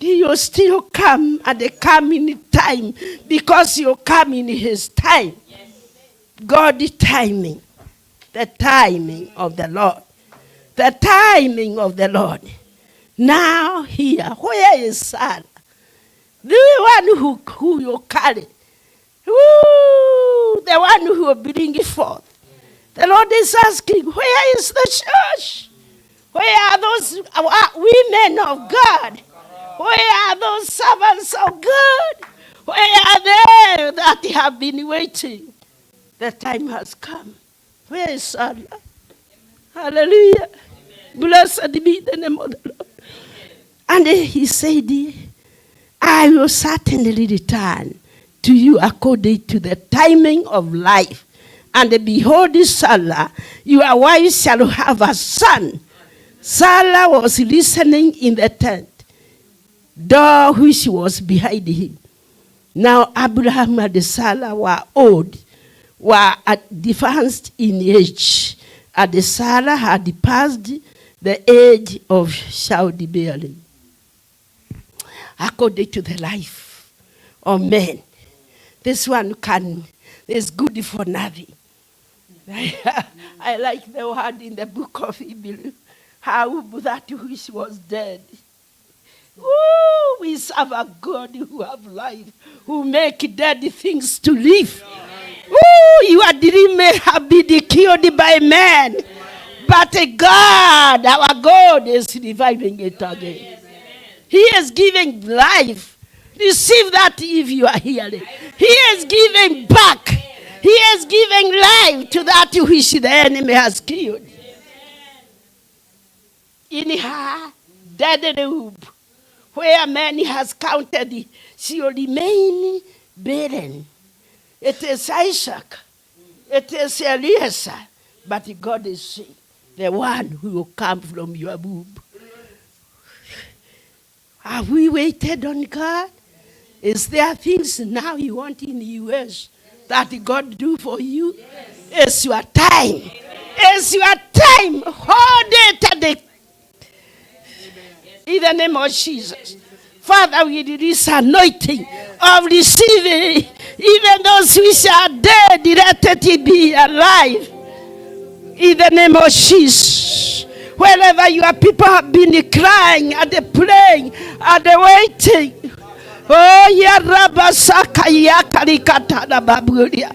He will still come and come in time, because he will come in his time. God's timing. The timing of the Lord. The timing of the Lord. Now here, where is Sarah? The one who you carry. Ooh, the one who will bring it forth. The Lord is asking, where is the church? Where are those women of God? Where are those servants of God? Where are they that have been waiting? The time has come. Where is Sarah? Hallelujah. Blessed be the name of the Lord. And he said, I will certainly return to you according to the timing of life. And behold, Sarah, your wife shall have a son. Sarah was listening in the tent, door which was behind him. Now Abraham and Sarah were old, were advanced in age, and Sarah had passed the age of childbearing. According to the life of men, this one is good for nothing. I like the word in the book of Hebrews, how that which was dead. Ooh, we serve a God who have life, who make dead things to live. Ooh, your dream may have been killed by men, but God, our God, is reviving it again. He is giving life. Receive that if you are hearing. He is giving back. He is giving life to that which the enemy has killed. In her dead womb, where many has counted, she will remain barren. It is Isaac. It is Eliezer. But God is saying, the one who will come from your womb. Have we waited on God? Is there things now you want in the U.S. that God do for you? Yes. It's your time. It's your time. Hold it at the in the name of Jesus. Father, we release anointing of receiving. Even those which are dead, let it be alive. In the name of Jesus. Wherever your people have been crying and praying and waiting. Oh, ya rabasaka ya karikatana baburia.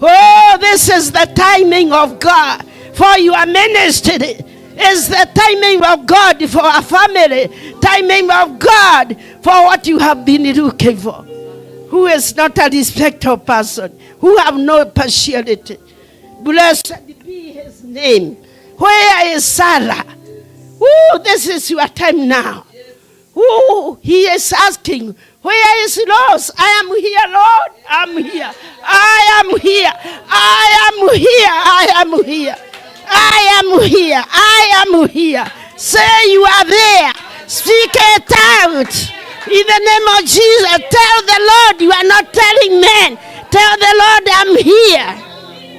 Oh, this is the timing of God for your ministry. It's the timing of God for our family. Timing of God for what you have been looking for. Who is not a respectful person. Who have no partiality. Blessed be his name. Where is Sarah? Ooh, this is your time now. Ooh, he is asking, where is Rose? I am here, Lord. I'm here. I am here. I am here. I am here. I am here. I am here. Say you are there. Speak it out. In the name of Jesus, tell the Lord you are not telling men. Tell the Lord I'm here.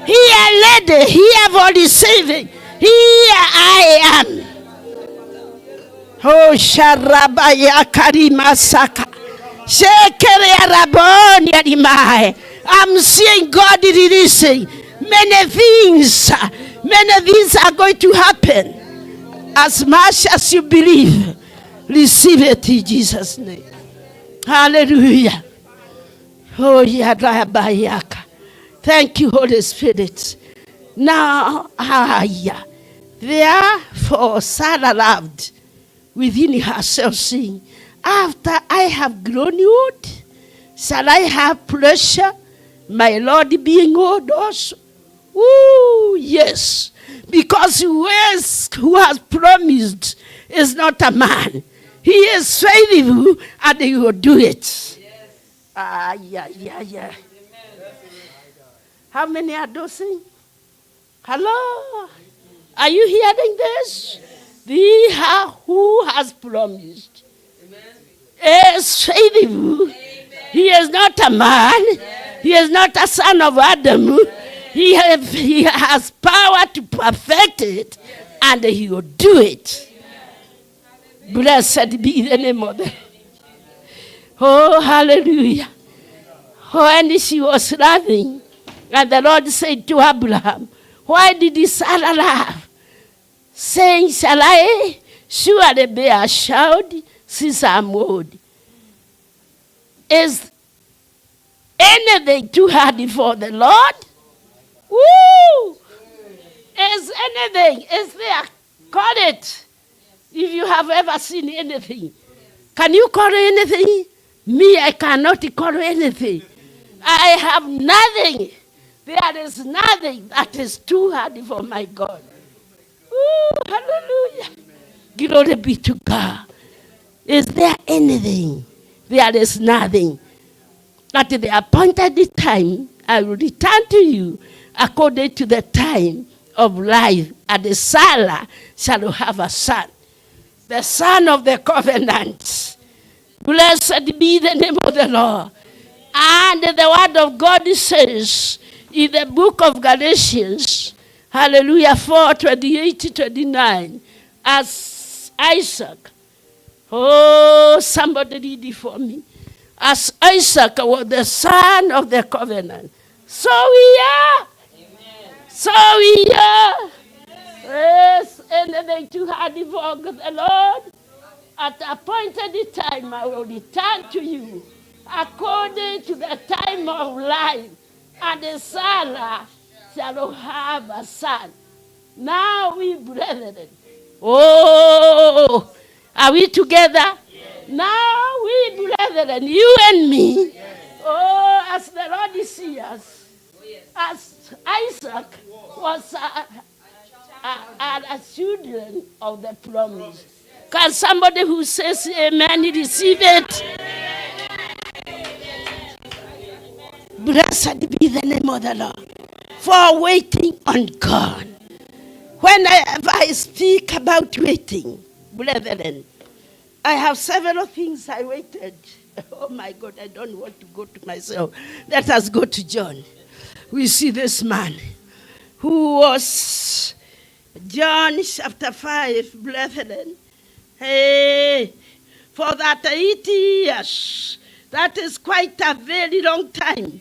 Here, lady. Here for receiving. Here I am. Oh, Sharabaya Karimasaka. I'm seeing God releasing many things. Many things are going to happen. As much as you believe, receive it in Jesus' name. Hallelujah. Oh, Yarabayaka. Thank you, Holy Spirit. Now, therefore, Sarah loved within herself, saying, after I have grown old, shall I have pleasure, my Lord being old also? Ooh, yes. Because who has promised is not a man. He is faithful and he will do it. Yeah. How many are dosing? Hello? Are you hearing this? Who has promised is faithful. He is not a man. He is not a son of Adam. He has power to perfect it, and he will do it. Blessed be the name of the Lord. Oh, hallelujah. When she was laughing, and the Lord said to Abraham, why did Sarah laugh? Saying, shall I surely bear a child since I'm old? Is anything too hard for the Lord? Woo! Is anything? Is there? Call it. If you have ever seen anything. Can you call anything? Me, I cannot call anything. I have nothing. There is nothing that is too hard for my God. Ooh, hallelujah. Glory be to God. Is there anything? There is nothing. At the appointed time, I will return to you according to the time of life. And Sarah shall have a son, the son of the covenant. Blessed be the name of the Lord. And the word of God says in the book of Galatians, hallelujah, 4:28-29, as Isaac, oh, somebody read it for me. As Isaac was the son of the covenant, so we are. Amen. So we are. Yes, anything too hard for the Lord? At the appointed time, I will return to you according to the time of life. And Sarah shall have a son. Now we brethren. Oh, are we together? Yes. Now we brethren, you and me. Yes. Oh, as the Lord sees us, as Isaac was a children of the promise. Can somebody who says amen receive it? Blessed be the name of the Lord for waiting on God. Whenever I speak about waiting, brethren, I have several things I waited. Oh my God, I don't want to go to myself. Let us go to John. We see this man who was John chapter 5, brethren. Hey, for that 80 years. That is quite a very long time,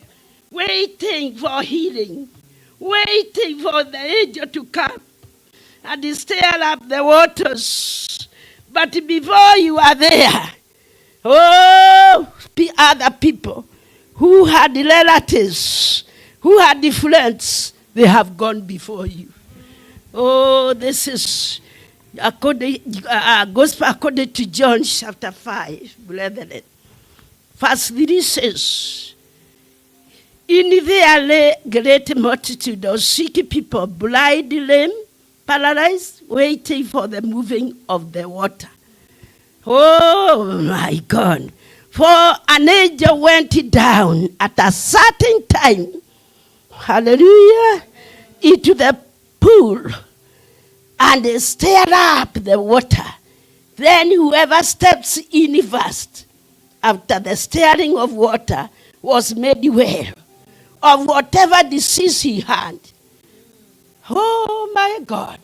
waiting for healing, waiting for the angel to come and stir up the waters. But before you are there, other people who had relatives, who had friends, they have gone before you. Oh, this is gospel according to John chapter 5, brethren. Verse 3 says, in there lay great multitude of sick people, blind, lame, paralyzed, waiting for the moving of the water. Oh my God. For an angel went down at a certain time, hallelujah, into the pool and stirred up the water. Then whoever steps in first, after the stirring of water, was made well of whatever disease he had. Oh my God.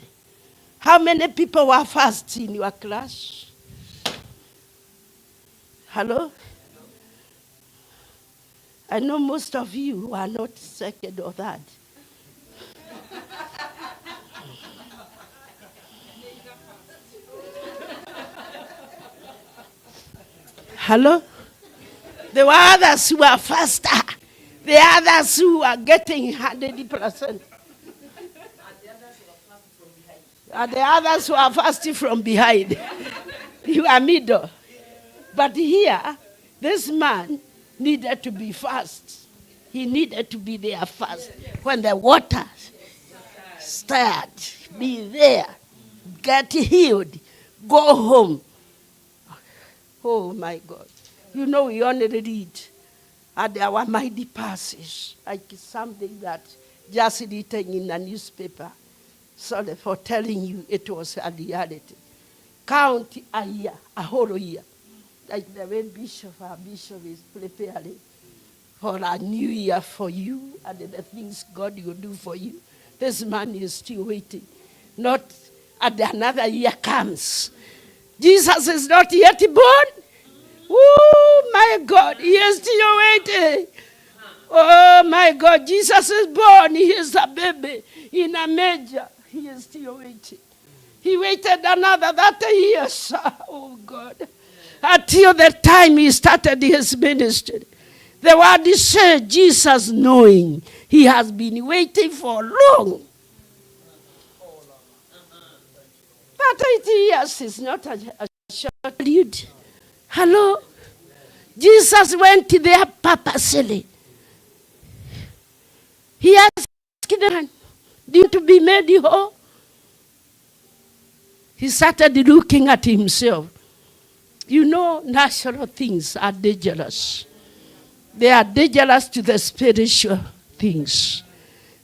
How many people were fast in your class? Hello? I know most of you are not second or third. Hello? There were others who are faster. The others who are getting 100%. And the others who are fasting from behind. You are middle. But here, this man needed to be fast. He needed to be there fast. When the water stirred, be there, get healed, go home. Oh my God. You know, we only read at our mighty passes, like something that just written in a newspaper. Sorry for telling you it was a reality. Count a year, a whole year. Like the way our bishop is preparing for a new year for you and the things God will do for you. This man is still waiting. Not at another year comes. Jesus is not yet born. Oh my God, he is still waiting. Oh my God, Jesus is born. He is a baby in a manger. He is still waiting. He waited another 30 years. Oh God. Until the time he started his ministry. The word said, Jesus knowing he has been waiting for long. But 80 years is not a short period. Hello? Jesus went there purposely. He asked them, do you to be made whole? He started looking at himself. You know, natural things are dangerous. They are dangerous to the spiritual things.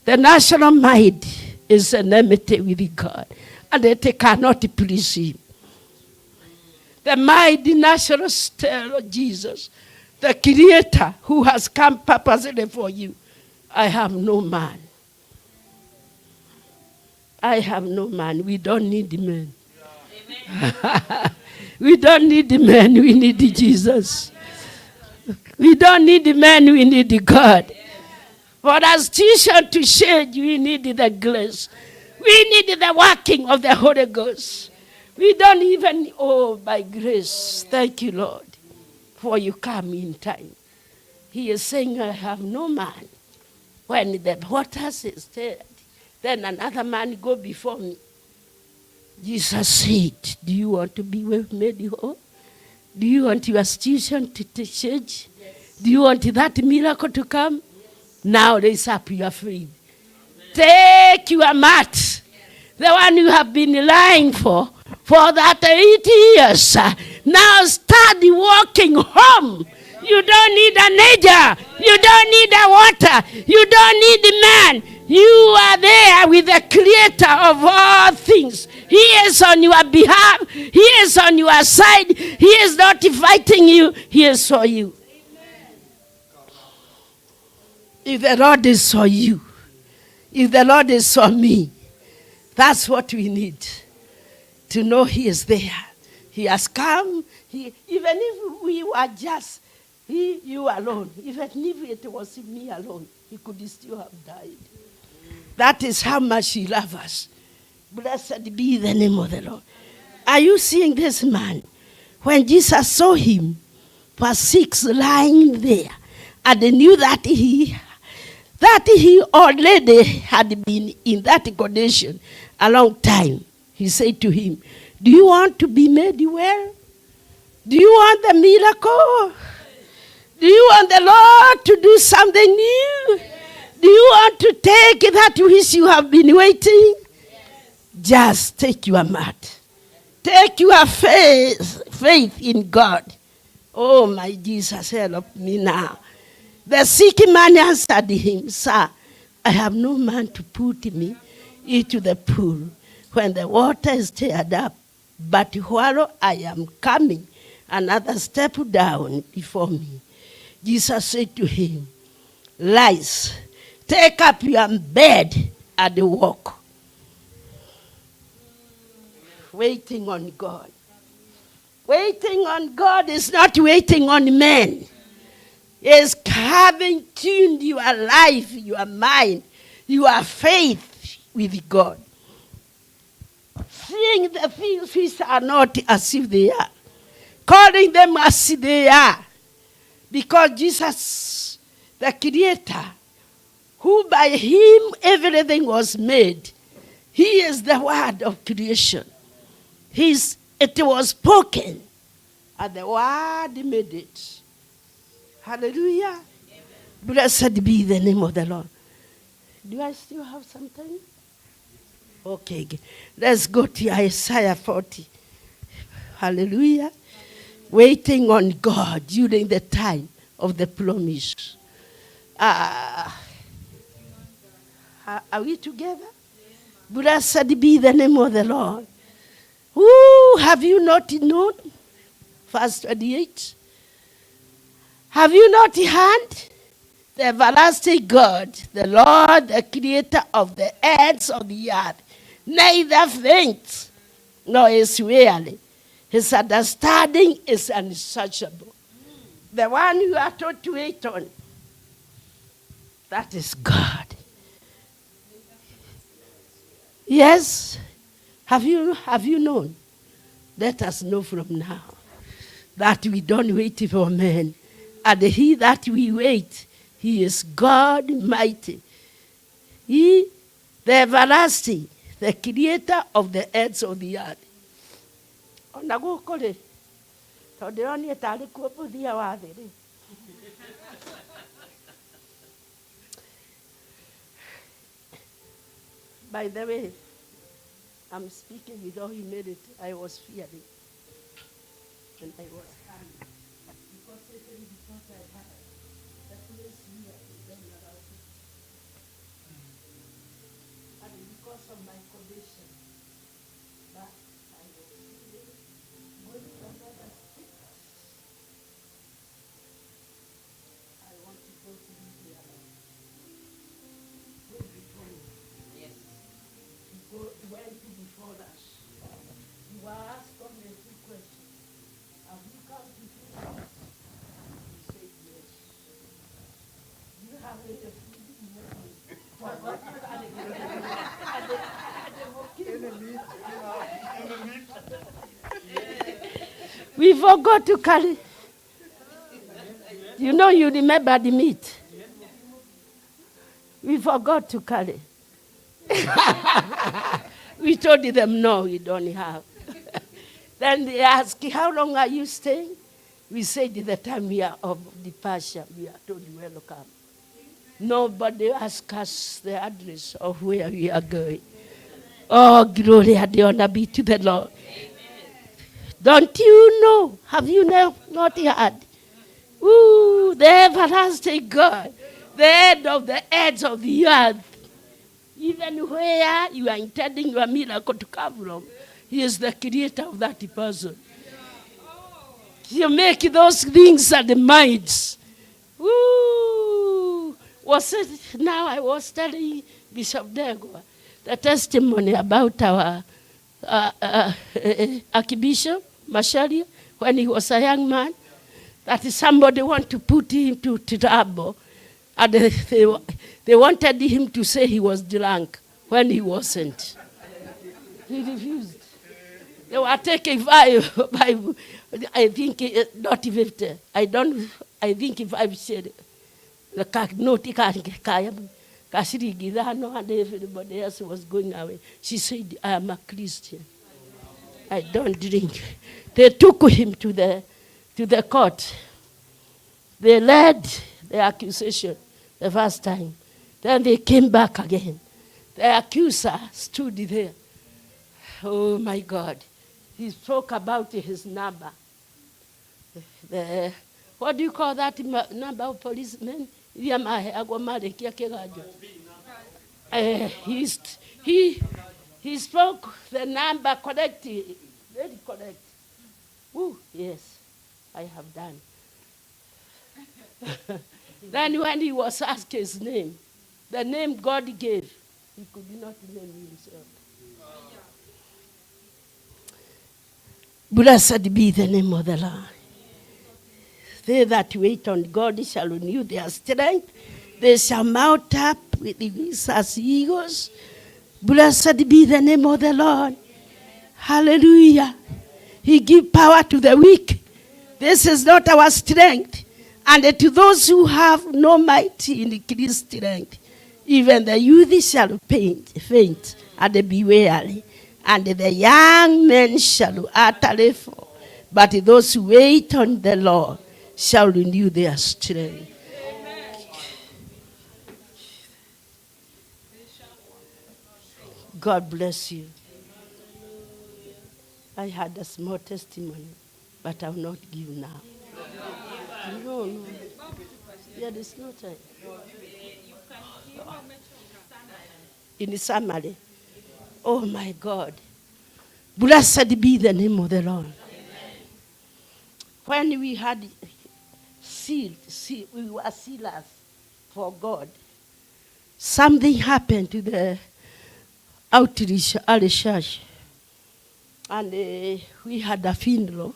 The natural mind is enmity with God, and it cannot please him. The mighty natural style of Jesus, the Creator who has come purposely for you. I have no man. I have no man. We don't need men. We don't need men. We need Jesus. We don't need men. We need God. For us tuition to change, we need the grace. We need the working of the Holy Ghost. We don't even, by grace, thank you, Lord, for you come in time. He is saying, I have no man. When the waters is stirred, then another man go before me. Jesus said, do you want to be made whole? Do you want your situation to change? Yes. Do you want that miracle to come? Now raise up your faith. Take your mat, the one you have been lying for that 80 years. Now start walking home. You don't need an angel. You don't need a water. You don't need a man. You are there with the Creator of all things. He is on your behalf. He is on your side. He is not fighting you. He is for you. If the Lord is for you, if the Lord is for me, that's what we need. To know He is there. He has come. Even if we were just you alone, even if it was me alone, he could still have died. That is how much he loves us. Blessed be the name of the Lord. Are you seeing this man? When Jesus saw him, verse 6, lying there, and they knew that he already had been in that condition a long time, he said to him, do you want to be made well? Do you want the miracle? Do you want the Lord to do something new? Do you want to take that which you have been waiting? Just take your mat. Take your faith in God. Oh, my Jesus, help me now. The sick man answered him, Sir, I have no man to put me into the pool when the water is stirred up. But while I am coming, another step down before me. Jesus said to him, Rise, take up your bed and walk. Waiting on God. Waiting on God is not waiting on men. It's having tuned your life, your mind, your faith with God. Seeing the things which are not as if they are. Calling them as they are. Because Jesus, the Creator, who by him everything was made, he is the word of creation. It was spoken, and the word made it. Hallelujah. Amen. Blessed be the name of the Lord. Do I still have some time? Okay. Let's go to Isaiah 40. Hallelujah. Waiting on God during the time of the promise. Are we together? Blessed be the name of the Lord. Ooh, have you not known? Verse 28. Have you not heard? The everlasting God, the Lord, the creator of the ends of the earth, neither faints nor is weary. His understanding is unsearchable. The one you are taught to wait on, that is God. Yes. Have you known? Let us know from now that we don't wait for men. And he that we wait, he is God mighty. He, the everlasting, the creator of the ends of the earth. By the way, I'm speaking with all humility. I was fearing. And I was scared. Because I had the place here is very around. And because of my condition, that I was fearing. Going to another speakers. I want to go to India. Go before me. Yes. Went before us. You were asked only a few questions. Have you come before us? You said yes. You have made a food in your food. For what you can We forgot to carry. You know, you remember the meat. We forgot to carry. We told them, no, we don't have. Then they asked, how long are you staying? We said, the time we are of departure, we are told welcome. Nobody asked us the address of where we are going. Oh, glory and honor be to the Lord. Amen. Don't you know? Have you not heard? Ooh, the everlasting God, the head of the heads of the earth. Even where you are intending your miracle to come from, he is the creator of that person. You make those things and the minds. Woo! Was it now? I was telling Bishop Degwa the testimony about our Archbishop Macharia, when he was a young man, that somebody want to put him to trouble. And they wanted him to say he was drunk when he wasn't. He refused. They were taking five, I think, not 50. I think if I've said the noti Kasirigirano and everybody else was going away. She said, I am a Christian. I don't drink. They took him to the court. They led the accusation the first time. Then they came back again. The accuser stood there. Oh my God. He spoke about his number. What do you call that number of policemen? He spoke the number correctly. Very correct. Ooh, yes, I have done. Then when he was asked his name, the name God gave, he could not name himself. Blessed be the name of the Lord. They that wait on God shall renew their strength. They shall mount up with wings as eagles. Blessed be the name of the Lord. Hallelujah. He gives power to the weak. This is not our strength. And to those who have no might in increased strength, even the youth shall faint and be weary, and the young men shall utterly fall. But those who wait on the Lord shall renew their strength. God bless you. I had a small testimony, but I will not give now. No. Yeah, there's no time. In summary, oh my God, blessed be the name of the Lord. When we had we were sealers for God, something happened to the outreach early church. And we had a funeral,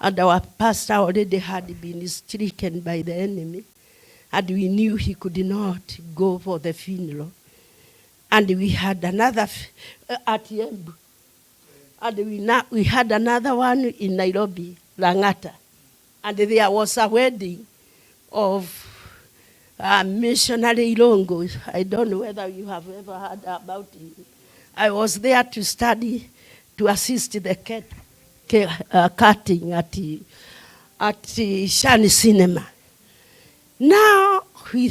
and our pastor already had been stricken by the enemy, and we knew he could not go for the funeral. And we had another at Yembu, and we had another one in Nairobi, Langata, and there was a wedding of missionary Ilongo. I don't know whether you have ever heard about it. I was there to study, to assist the cutting at Shani Cinema. Now we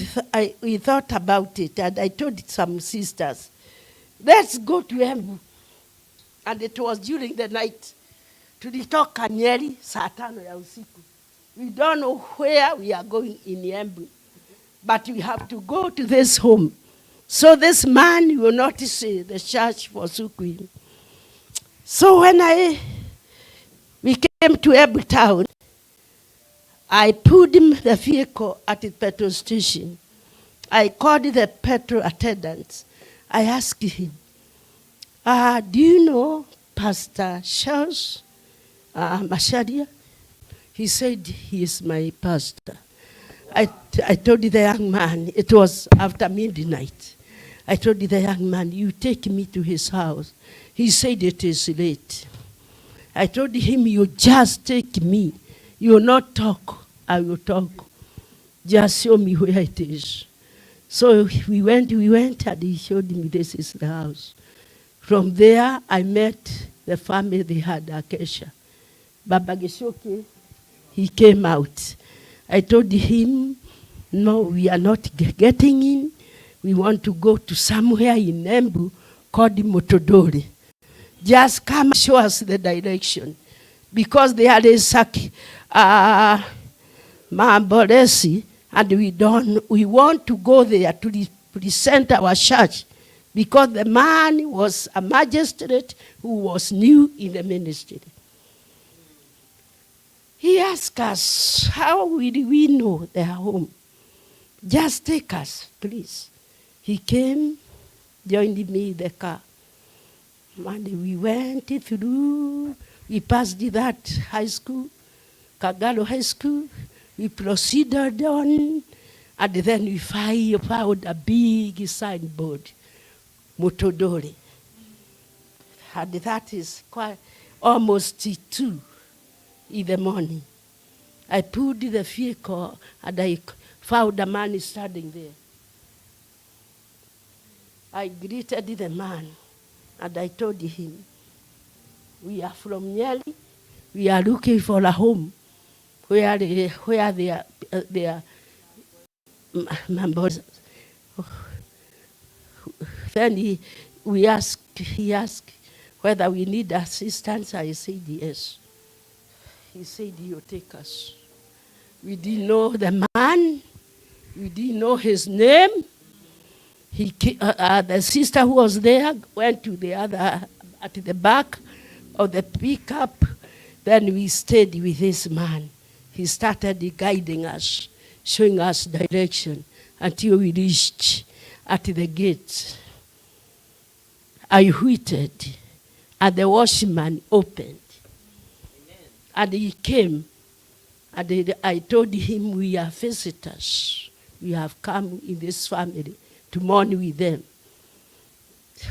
thought about it, and I told some sisters, let's go to Embu. And it was during the night. Tulitoka Nyeri saa 5 ya usiku. We don't know where we are going in Embu, but we have to go to this home. So this man will not say the church forsook him. So when we came to Embu town, I pulled him the vehicle at the petrol station. I called the petrol attendant. I asked him, do you know Pastor Charles Macharia? He said, he is my pastor. I told the young man, it was after midnight. I told the young man, you take me to his house. He said, it is late. I told him, you just take me. You will not talk. I will talk. Just show me where it is. So we went, and he showed me this is the house. From there, I met the family. They had Acacia. Baba Geshoke, he came out. I told him, no, we are not getting in. We want to go to somewhere in Embu called Motodori. Just come show us the direction. Because there is Mamboresi, and we want to go there to present our church, because the man was a magistrate who was new in the ministry. He asked us, how will we know their home? Just take us, please. He came, joined me in the car. And we went through We passed that high school, Kagalo High School. We proceeded on, and then we found a big signboard, Motodori. And that is quite almost 2 in the morning. I pulled the vehicle and I found a man standing there. I greeted the man and I told him, we are from Nyali. We are looking for a home where they are members. Then he asked whether we need assistance. I said yes. He said he'll take us. We didn't know the man. We didn't know his name. The sister who was there went to the other, at the back of the pickup. Then we stayed with this man. He started guiding us, showing us direction until we reached at the gate. I waited, and the watchman opened. And he came, and I told him, we are visitors. We have come in this family to mourn with them.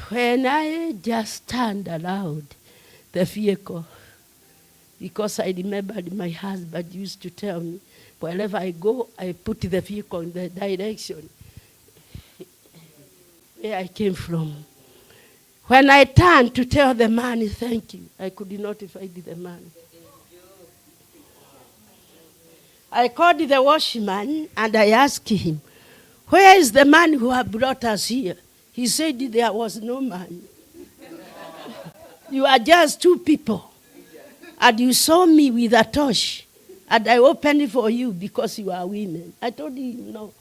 When I just turned around the vehicle, because I remembered my husband used to tell me, wherever I go, I put the vehicle in the direction where I came from. When I turned to tell the man thank you, I could not find the man. I called the watchman and I asked him, where is the man who had brought us here? He said there was no man. You are just 2 people. And you saw me with a torch. And I opened it for you because you are women. I told him, no.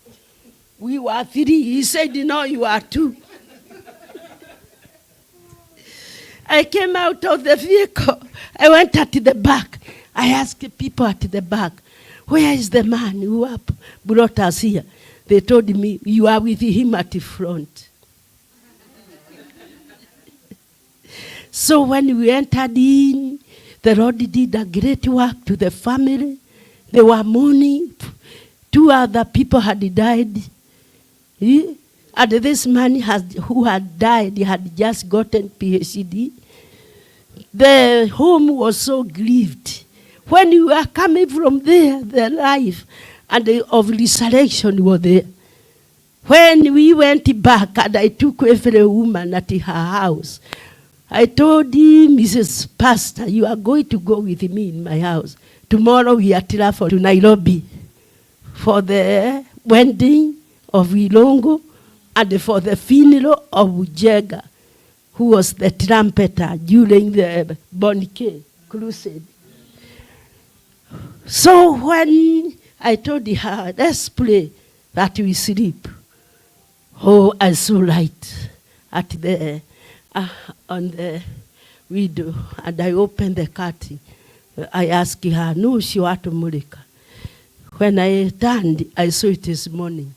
We were 3. He said, no, you are 2. I came out of the vehicle. I went at the back. I asked people at the back, where is the man who brought us here? They told me, you are with him at the front. So when we entered in, the Lord did a great work to the family. They were mourning. 2 other people had died. And this man who had died, he had just gotten PhD. The home was so grieved. When we were coming from there, the life and of resurrection were there. When we went back and I took every woman at her house, I told him, Mrs. Pastor, you are going to go with me in my house. Tomorrow we are traveling to Nairobi for the wedding of Ilongo and for the funeral of Ujega, who was the trumpeter during the Bonnike crusade. So when I told her, let's pray that we sleep. Oh, I saw light at the on the window, and I opened the curtain. I asked her, no, she want to mulika. When I turned, I saw it this morning.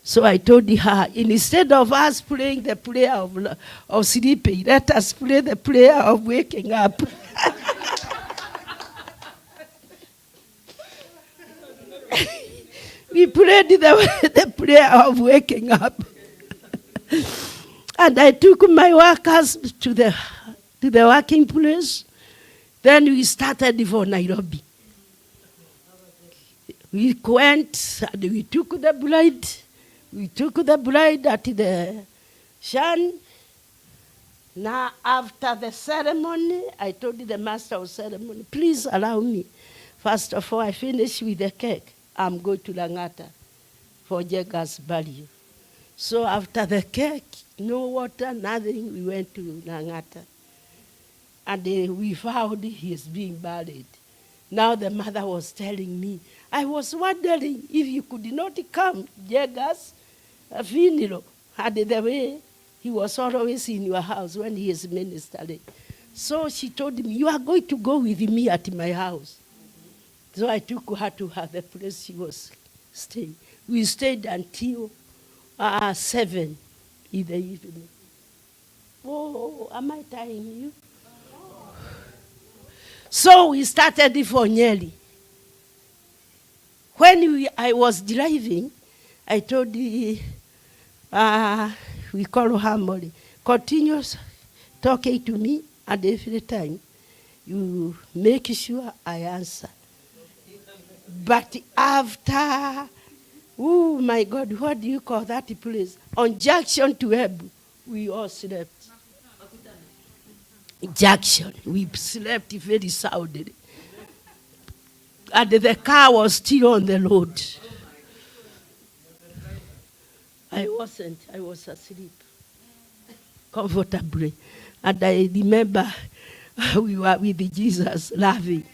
So I told her, instead of us praying the prayer of sleeping, let us pray the prayer of waking up. We prayed the prayer of waking up. And I took my workers to the working place. Then we started for Nairobi. We went and we took the bride. We took the bride at the shrine. Now, after the ceremony, I told the master of ceremony, please allow me. First of all, I finish with the cake. I'm going to Langata for Jega's burial. So after the cake, no water, nothing, we went to Langata. And we found he is being buried. Now the mother was telling me, I was wondering if you could not come, Jega's funeral. And the way he was always in your house when he is ministering. So she told me, you are going to go with me at my house. So I took her to the place she was staying. We stayed until 7 in the evening. Oh, am I tying you? So we started for Nyeri. When I was driving, I told we call Harmony, continuous talking to me, and every time you make sure I answer. But after, oh my God, what do you call that place? On Junction to Ebu, we all slept. Junction, we slept very soundly. And the car was still on the road. I wasn't, I was asleep comfortably. And I remember we were with Jesus laughing.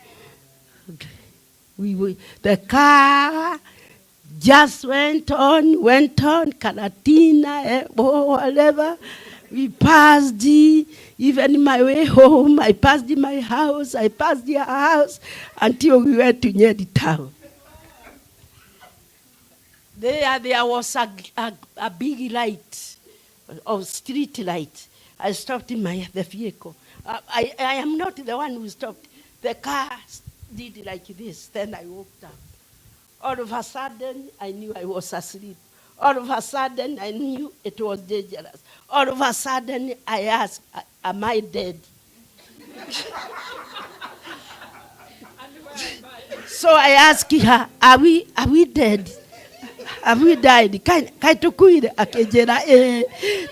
The car just went on, Karatina, whatever. We passed, even my way home, I passed my house, I passed their house, until we went to Nyeri town. There was a big light, of street light. I stopped in the vehicle. I am not the one who stopped. The car did like this, then I woke up. All of a sudden, I knew I was asleep. All of a sudden, I knew it was dangerous. All of a sudden, I asked, am I dead? So I asked her, are we dead? Have we died? Kai tukuire akejera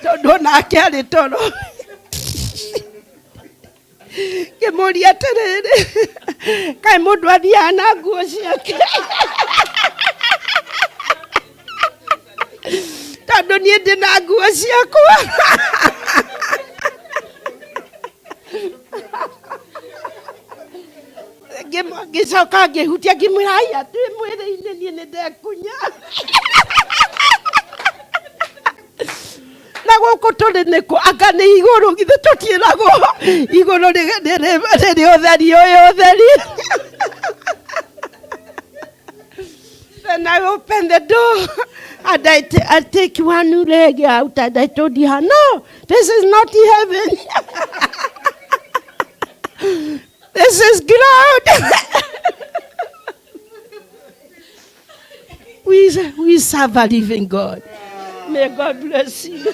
tondona akari toro. Kemoria terere. Kai mundu athiana nguo ciake. Tondu nie ndina nguo ciakwa. Gicoka ngihutia ngimwira aya ndi mwiri-ini nie ni ndekunya. Na guku turi niku anga ni iguru githe tutiiragwo iguru riri utheri uyu utheri. Then I opened the door and I take one leg out and I told her, no, this is not heaven. This is ground. We serve a living God. May God bless you.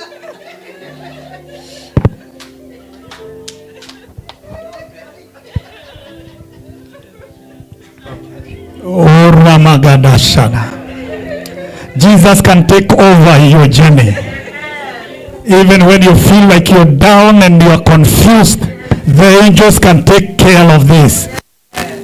Oh, Ramagadashana. Jesus can take over your journey. Even when you feel like you're down and you're confused, the angels can take care of this.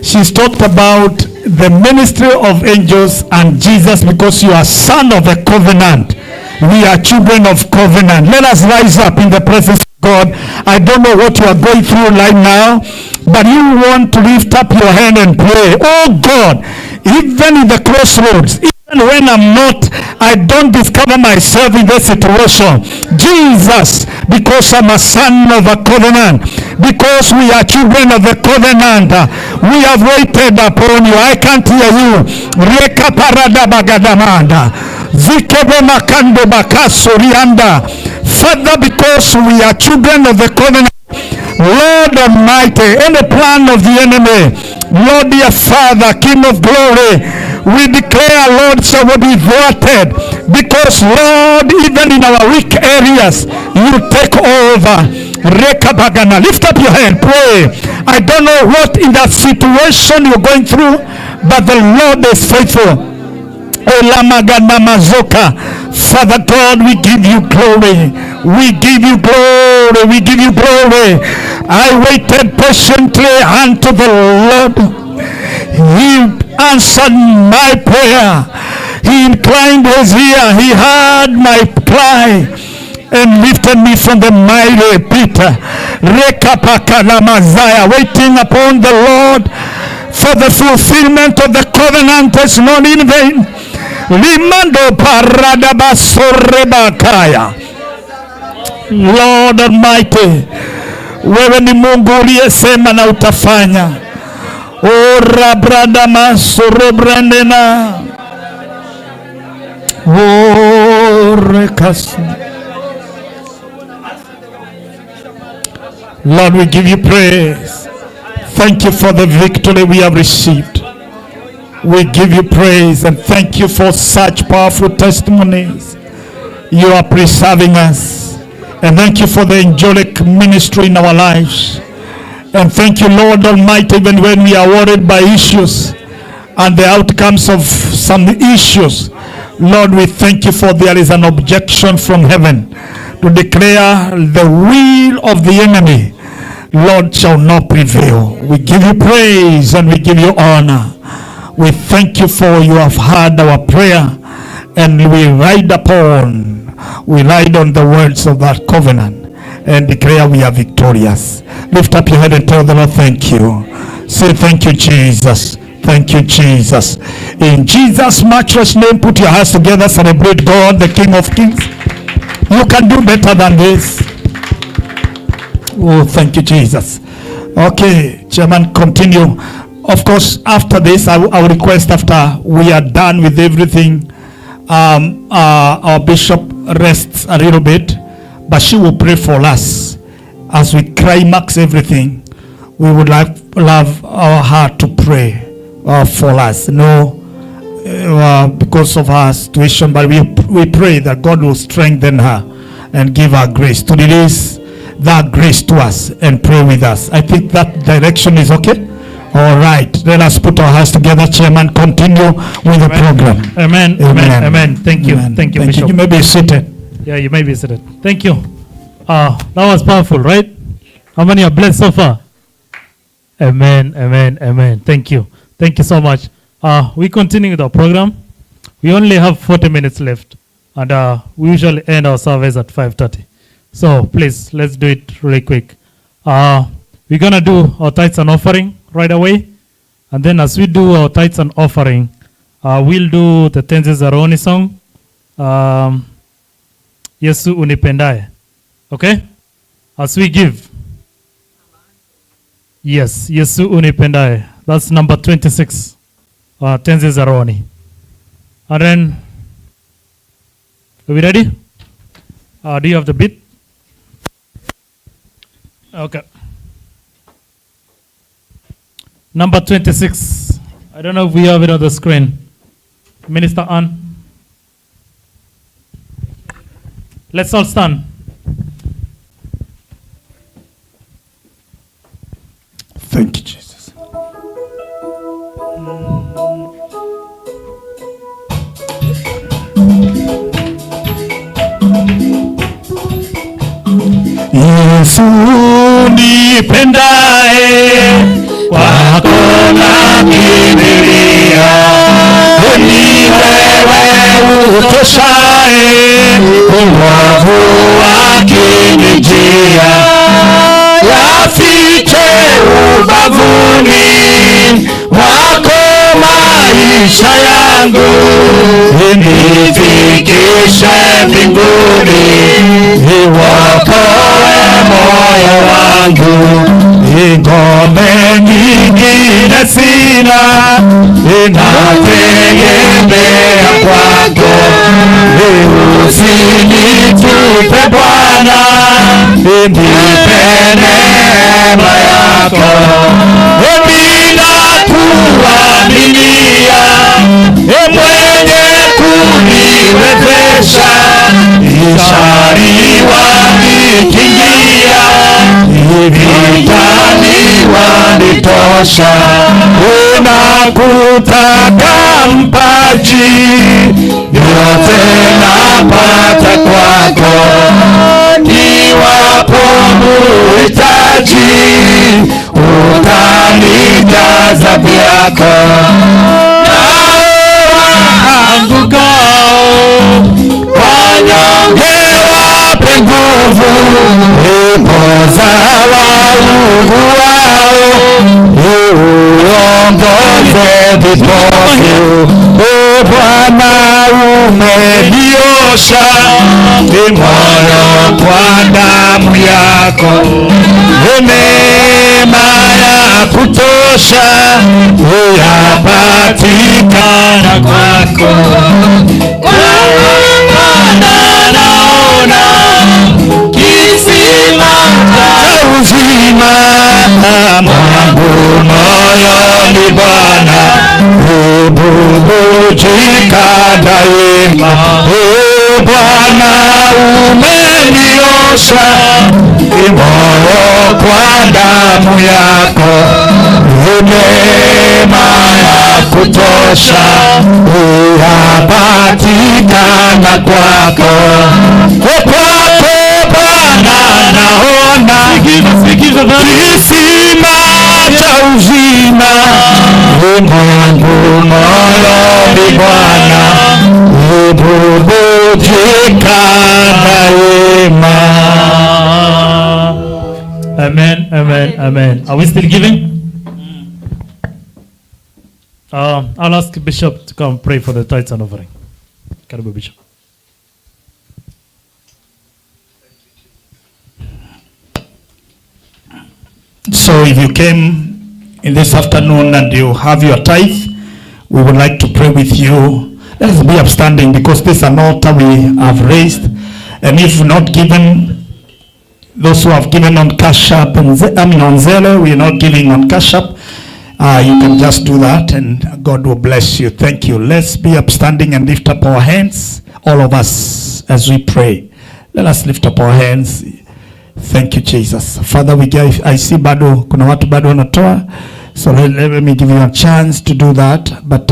She's talked about the ministry of angels and Jesus because you are son of a covenant. We are children of covenant. Let us rise up in the presence of God. I don't know what you are going through right now, but you want to lift up your hand and pray. Oh God, even in the crossroads, even when I don't discover myself in this situation. Jesus, because I'm a son of a covenant, because we are children of the covenant, we have waited upon you. I can't hear you. Reka parada bagadamanda. Zikebe makando bakasurianda. Father, because we are children of the covenant, Lord Almighty, any plan of the enemy, Lord dear Father, King of glory, we declare, Lord, shall be thwarted, because Lord, even in our weak areas, you take over. Rekabagana, lift up your hand, pray. I don't know what in that situation you're going through, but the Lord is faithful. Father God, we give you glory. We give you glory. We give you glory. I waited patiently unto the Lord. He answered my prayer. He inclined his ear. He heard my cry and lifted me from the miry pit. Waiting upon the Lord for the fulfillment of the covenant is not in vain. Limando paradabasorebakaya. Lord Almighty, wewe ni Mungu uliyesema na utafanya. Ora brada masorobrandena. Ore kasu. Lord, we give you praise. thank you for the victory we have received. We give you praise and thank you for such powerful testimonies. You are preserving us. And thank you for the angelic ministry in our lives. And thank you, Lord Almighty, even when we are worried by issues and the outcomes of some issues, Lord, we thank you for there is an objection from heaven to declare the will of the enemy, Lord, shall not prevail. We give you praise and we give you honor. We thank you for you have heard our prayer, and we ride on the words of that covenant and declare we are victorious. Lift up your head and tell the Lord, thank you. Say, thank you, Jesus. Thank you, Jesus. In Jesus' matchless name, put your hands together, celebrate God, the King of Kings. You can do better than this. Oh, thank you, Jesus. Okay, Chairman, continue. Of course, after this, I will request after we are done with everything, our bishop rests a little bit, but she will pray for us as we climax everything. We would love our heart to pray for us. Because of her situation, but we pray that God will strengthen her and give her grace to release that grace to us and pray with us. I think that direction is okay. All right, let us put our hands together. Chairman, continue with the program. Amen. Amen. Amen. Thank you. Amen. Thank you, Bishop. You may be seated. Yeah, you may be seated. Thank you. That was powerful, right? How many are blessed so far? Amen. Amen. Amen. Thank you. Thank you so much. We continue with our program. We only have 40 minutes left, and we usually end our service at 5:30. So please, let's do it really quick. We're going to do our tithes and offering right away. And then as we do our tithes and offering, we'll do the Tenzi za Rohoni song, Yesu Unipendaye. Okay? As we give. Yes, Yesu Unipendaye. That's number 26. Tenzi za Rohoni. And then, are we ready? Do you have the beat? Okay. Number 26. I don't know if we have it on the screen. Minister Ann. Let's all stand. Thank you, Jesus. Yesu nipendaye, kwako nakimbilia, ni wewe utoshaye, uovu wakinijia, yafiche ubavuni mwako maisha yangu, nifikishe mbinguni, uokoe moyo wangu. Ngome nyingine sina, ninategemea kwako. Usinitupe Bwana, nipe neema yako. Ninakuaminia, mwenye kuniwezesha, ishari wanikingia, vitani wanitosha. Unakutaka mpaji, yote napata kwako. Niwapo muhitaji, utanijaza vyako. Wanyonge wape nguvu, poza waungu wao, uongoze vipofu. Bwana umeniosha moyo kwa damu yako, neema ya kutosha yapatikana kwako. Naona kisima cha uzima, mwangu daima. O Bwana umeniosha moyo kwa damu yako, neema ya kutosha yapatikana kwako. Kwako Bwana naona kisima cha uzima, Mungu moyoni Bwana ububujika daima. Amen, amen, amen. Are we still giving? I'll ask Bishop to come pray for the tithes and offering. Karibu Bishop. So if you came in this afternoon and you have your tithe, we would like to pray with you. Let us be upstanding because this is an altar we have raised. And if not given, those who have given on Cash App, and on Zelle, we are not giving on Cash App. You can just do that and God will bless you. Thank you. Let's be upstanding and lift up our hands, all of us, as we pray. Let us lift up our hands. Thank you, Jesus. Father, I see bado, kuna watu bado wanatoa. So let me give you a chance to do that. But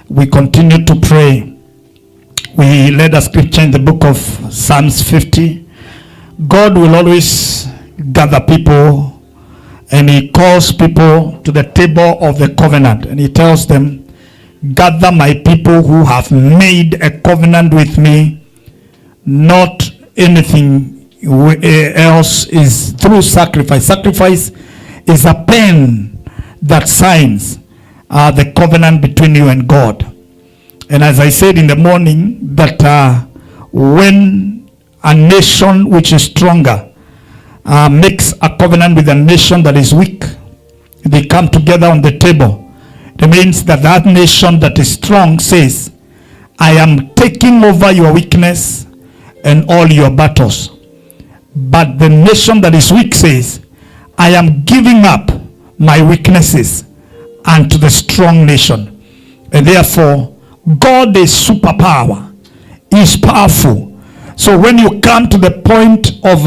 we continue to pray. We read a scripture in the book of Psalms 50. God will always gather people and he calls people to the table of the covenant. And he tells them, gather my people who have made a covenant with me, not anything else is through sacrifice. Sacrifice is a pen that signs the covenant between you and God. And as I said in the morning, that when a nation which is stronger makes a covenant with a nation that is weak, they come together on the table. It means that that nation that is strong says, I am taking over your weakness and all your battles. But the nation that is weak says, I am giving up my weaknesses unto the strong nation. And therefore, God is superpower. He is powerful. So when you come to the point of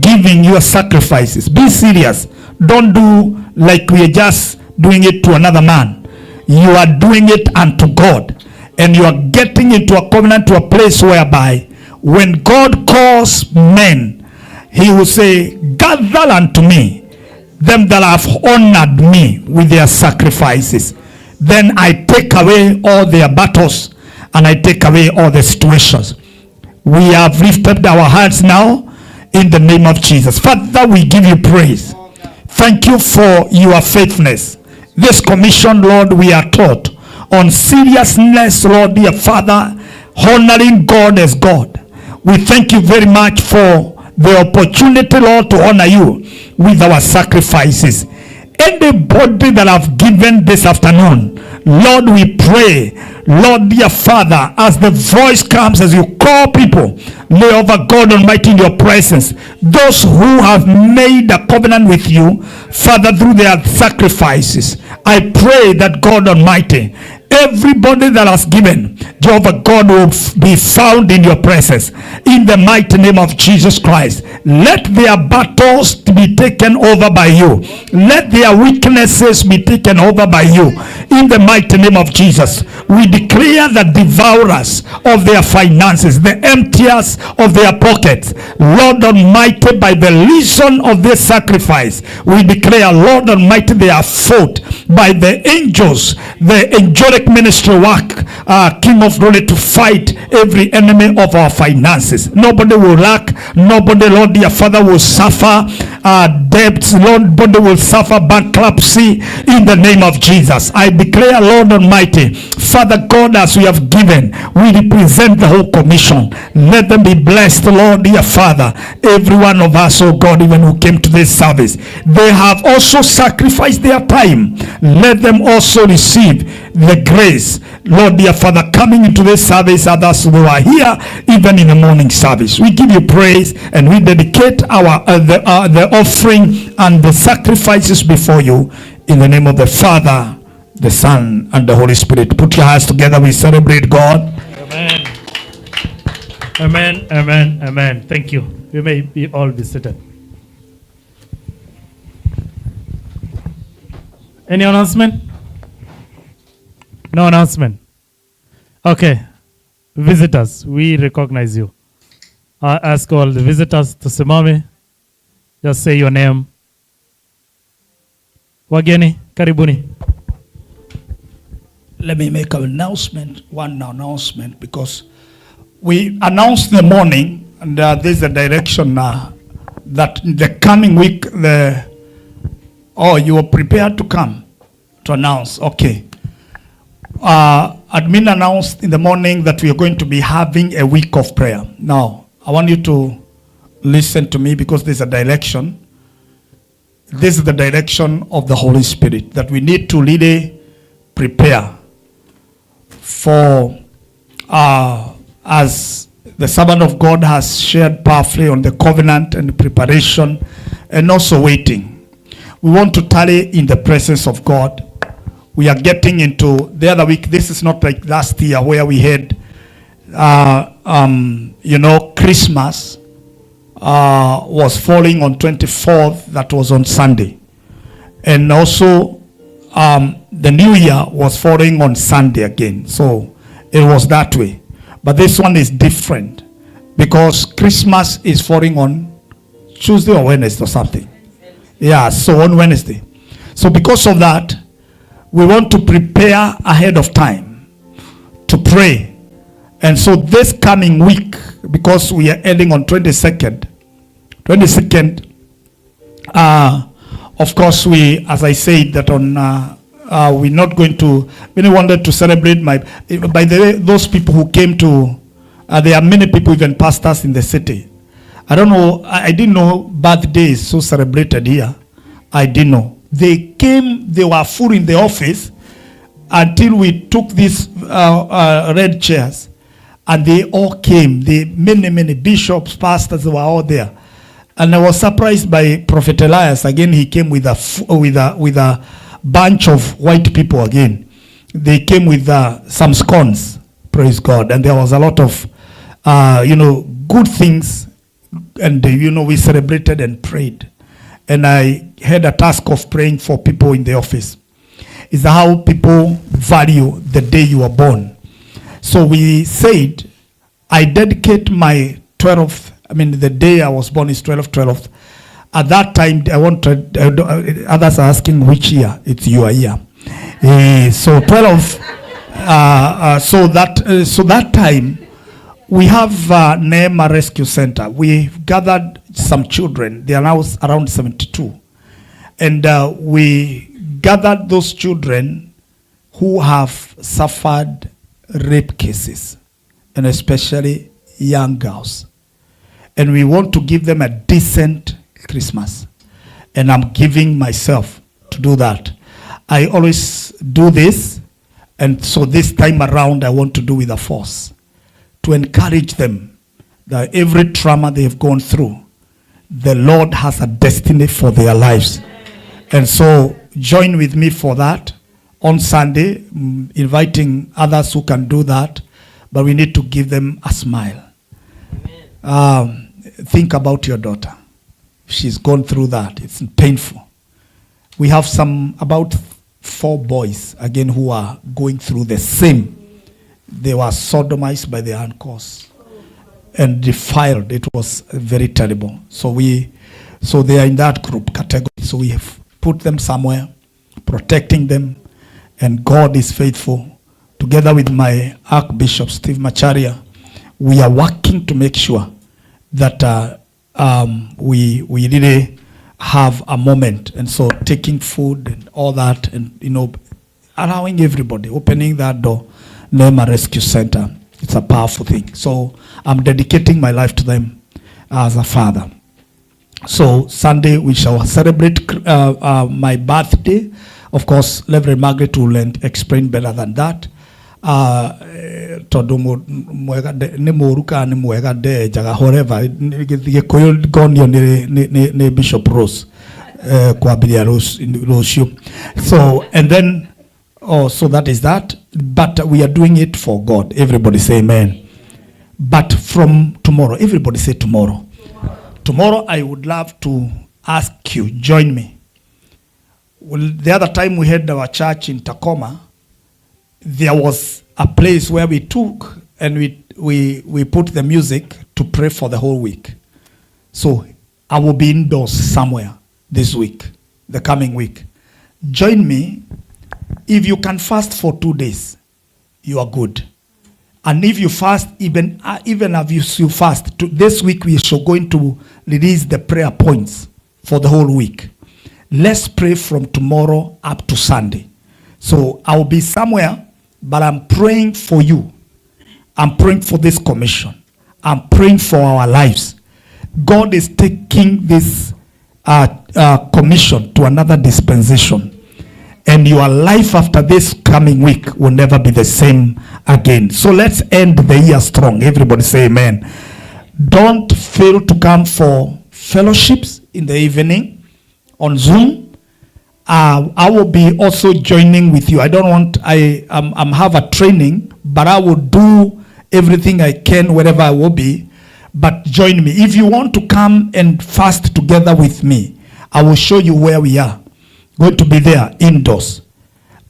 giving your sacrifices, be serious. Don't do like we are just doing it to another man. You are doing it unto God. And you are getting into a covenant to a place whereby when God calls men, he will say, gather unto me them that have honored me with their sacrifices. Then I take away all their battles and I take away all the situations. We have lifted our hearts now in the name of Jesus. Father, we give you praise. Thank you for your faithfulness. This commission, Lord, we are taught on seriousness, Lord, dear Father, honoring God as God. We thank you very much for the opportunity, Lord, to honor you with our sacrifices. Anybody that have given this afternoon, Lord, we pray, Lord, dear Father, as the voice comes, as you call people, lay over God Almighty in your presence, those who have made a covenant with you, Father, through their sacrifices, I pray that God Almighty, everybody that has given, Jehovah God, will be found in your presence in the mighty name of Jesus Christ. Let their battles be taken over by you. Let their weaknesses be taken over by you in the mighty name of Jesus. We declare the devourers of their finances, the emptiers of their pockets, Lord Almighty, by the reason of this sacrifice, we declare, Lord Almighty, they are fought by the angels, the angelic ministry work, King of glory, to fight every enemy of our finances. Nobody will lack. Nobody, Lord, dear Father, will suffer debts. Nobody will suffer bankruptcy in the name of Jesus. I declare, Lord Almighty, Father God, as we have given, we represent the whole commission. Let them be blessed, Lord, dear Father. Every one of us, oh God, even who came to this service, they have also sacrificed their time. Let them also receive the grace, Lord, dear Father, coming into this service, others who are here even in the morning service. We give you praise and we dedicate the offering and the sacrifices before you in the name of the Father, the Son, and the Holy Spirit. Put your hands together. We celebrate God. Amen. Amen, amen, amen. Thank you. You may be all be seated. Any announcement? No announcement. Okay. Visitors, we recognize you. I ask all the visitors to simame. Just say your name. Wageni, karibuni. Let me make one announcement, because we announced in the morning, and there's a direction that in the coming week, you are prepared to come to announce. Okay. Admin announced in the morning that we are going to be having a week of prayer. Now, I want you to listen to me, because there's a direction. This is the direction of the Holy Spirit, that we need to really prepare for, as the servant of God has shared powerfully on the covenant and the preparation, and also waiting. We want to tarry in the presence of God. We are getting into the other week. This is not like last year where we had, Christmas was falling on 24th. That was on Sunday. And also the New Year was falling on Sunday again. So it was that way. But this one is different, because Christmas is falling on Tuesday or Wednesday or something. Yeah, so on Wednesday. So because of that, we want to prepare ahead of time to pray. And so this coming week, because we are ending on 22nd, of course, we, as I said, that on we're not going to, we wanted to celebrate by the way, those people who came to, there are many people, even pastors in the city. I don't know, I didn't know birthdays so celebrated here. I didn't know. They came, they were full in the office until we took these red chairs, and they all came. Many bishops, pastors were all there. And I was surprised by Prophet Elias. Again, he came with a bunch of white people again. They came with some scones, praise God. And there was a lot of, good things. And, we celebrated and prayed. And I had a task of praying for people in the office. Is how people value the day you were born. So we said, I dedicate my 12th, the day I was born is 12th. At that time, I wanted, others are asking which year, it's your year. So 12, so that time, we have Neema Rescue Center. We've gathered some children. They are now around 72. And we gathered those children who have suffered rape cases, and especially young girls. And we want to give them a decent Christmas. And I'm giving myself to do that. I always do this, and so this time around I want to do with a force, to encourage them that every trauma they've gone through, the Lord has a destiny for their lives. And so join with me for that on Sunday, inviting others who can do that, but we need to give them a smile. Think about your daughter. She's gone through that. It's painful. We have about 4 boys, again, who are going through the same. They were sodomized by their uncles and defiled. It was very terrible. So they are in that group category. So we have put them somewhere, protecting them, and God is faithful. Together with my Archbishop Steve Macharia, we are working to make sure that we really have a moment. And so taking food and all that, and allowing everybody, opening that door. Neema Rescue Center. It's a powerful thing. So I'm dedicating my life to them as a father. So Sunday we shall celebrate my birthday. Of course, Reverend Margaret will explain better than that. However, Bishop Rose. So, and then Oh, so that is that. But we are doing it for God. Everybody say amen. But from tomorrow, everybody say tomorrow. Tomorrow I would love to ask you, join me. Well, the other time we had our church in Tacoma, there was a place where we took and we put the music to pray for the whole week. So I will be indoors somewhere this week, the coming week. Join me. If you can fast for 2 days, you are good. And if you fast, even if you fast, this week we are going to release the prayer points for the whole week. Let's pray from tomorrow up to Sunday. So I will be somewhere, but I'm praying for you. I'm praying for this commission. I'm praying for our lives. God is taking this commission to another dispensation. And your life after this coming week will never be the same again. So let's end the year strong. Everybody say amen. Don't fail to come for fellowships in the evening on Zoom. I will be also joining with you. I have a training, but I will do everything I can wherever I will be. But join me. If you want to come and fast together with me, I will show you where we are. Going to be there indoors.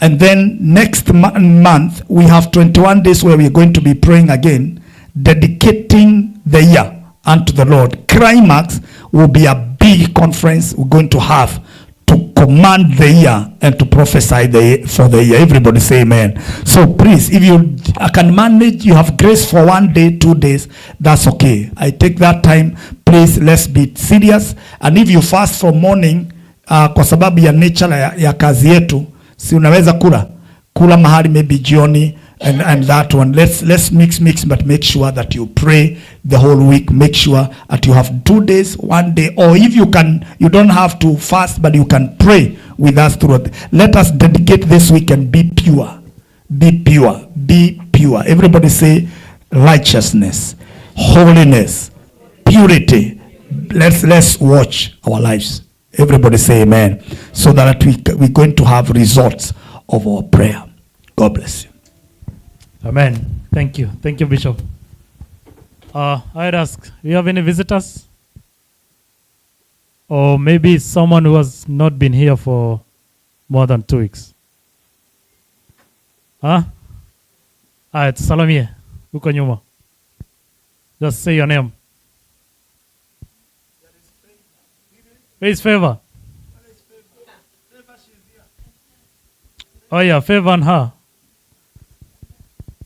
And then next month, we have 21 days where we are going to be praying again, dedicating the year unto the Lord. Climax will be a big conference we're going to have to command the year and to prophesy for the year. Everybody say amen. So please, if you can manage, you have grace for 1 day, 2 days, that's okay. I take that time. Please, let's be serious. And if you fast from morning, kwa sababu ya nature ya kazi yetu, si unaweza kula mahali maybe jioni and that one. Let's mix, but make sure that you pray the whole week. Make sure that you have 2 days, 1 day, or if you can, you don't have to fast, but you can pray with us throughout. Let us dedicate this week and be pure. Be pure. Be pure. Everybody say righteousness, holiness, purity. Let's watch our lives. Everybody say amen. So that we're going to have results of our prayer. God bless you. Amen. Thank you. Thank you, Bishop. I'd ask, do you have any visitors? Or maybe someone who has not been here for more than 2 weeks? Huh? It's Salomie. Uko nyuma. Just say your name. Where is Favor? Oh yeah, Favor and her.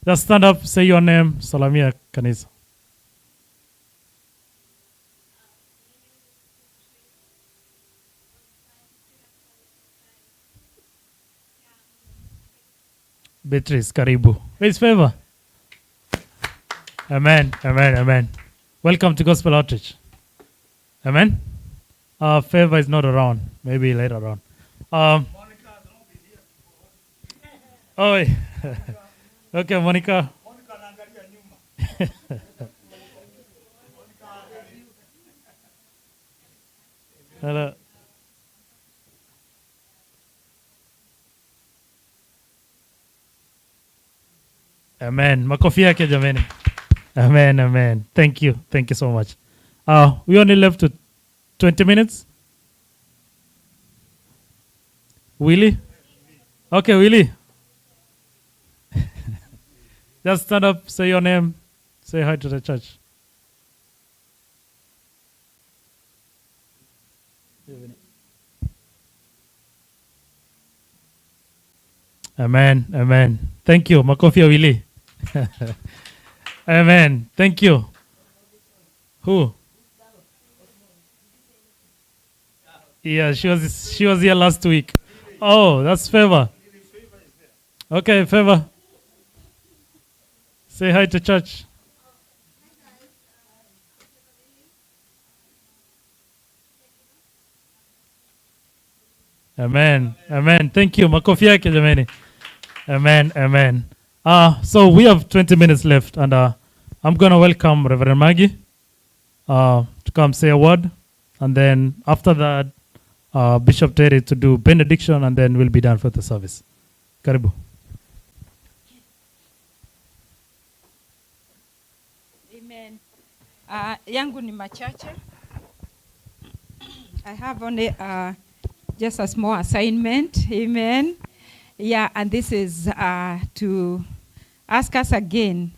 Just stand up, say your name, Salamia Kanisa. Beatrice, karibu. Where is Favor? Amen, amen, amen. Welcome to Gospel Outreach. Amen. Favor is not around. Maybe later on. Oh, okay, Monica. Hello. Amen. Makofi yake jameni. Amen, amen. Thank you. Thank you so much. We only left with 20 minutes. Willie? Okay, Willie. Just stand up, say your name, say hi to the church. Amen, amen. Thank you, Makofi Willie. Amen. Thank you. Who? Yeah, she was here last week. Oh, that's Favor. Okay, Favor. Say hi to church. Amen. Amen. Thank you. Makofi yake jameni. Amen. Amen. So we have 20 minutes left, and I'm going to welcome Reverend Maggie to come say a word, and then after that, Bishop Terry to do benediction, and then we'll be done for the service. Karibu. Amen. Yangu ni machache. I have only just a small assignment. Amen. Yeah, and this is to ask us again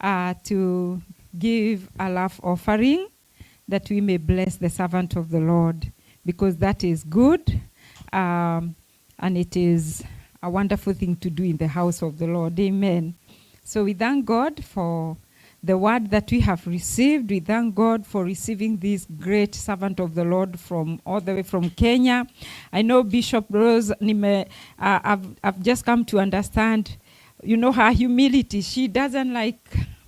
to give a love offering that we may bless the servant of the Lord, because that is good and it is a wonderful thing to do in the house of the Lord. Amen. So we thank God for the word that we have received. We thank God for receiving this great servant of the Lord from all the way from Kenya. I know Bishop Rose, I've just come to understand, you know, her humility. She doesn't like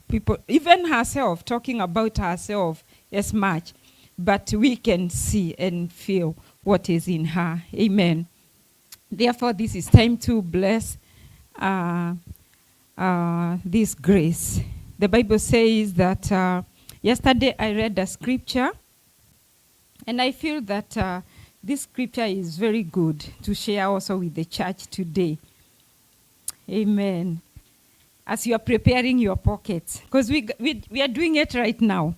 people, even herself, talking about herself as much. But we can see and feel what is in her. Amen. Therefore, this is time to bless this grace. The Bible says that yesterday I read a scripture, and I feel that this scripture is very good to share also with the church today. Amen. As you are preparing your pockets, because we are doing it right now.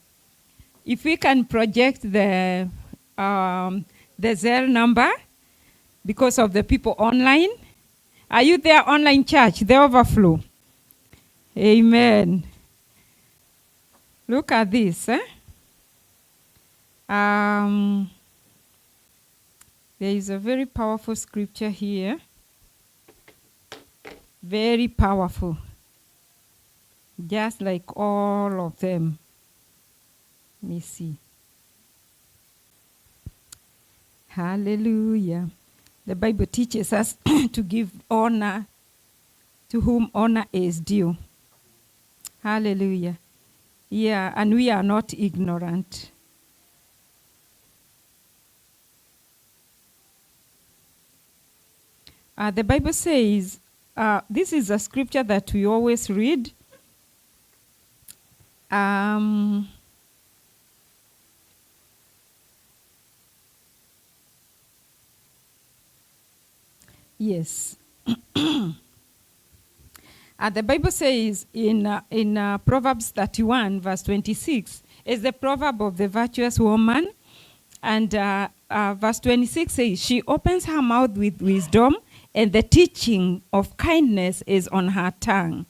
If we can project the Zelle number because of the people online. Are you there, online church? The overflow. Amen. Look at this. There is a very powerful scripture here. Very powerful. Just like all of them. Let me see. Hallelujah. The Bible teaches us to give honor to whom honor is due. Hallelujah. Yeah, and we are not ignorant. The Bible says, this is a scripture that we always read. Yes. The Bible says in Proverbs 31, verse 26, is the proverb of the virtuous woman. And verse 26 says, she opens her mouth with wisdom, and the teaching of kindness is on her tongue.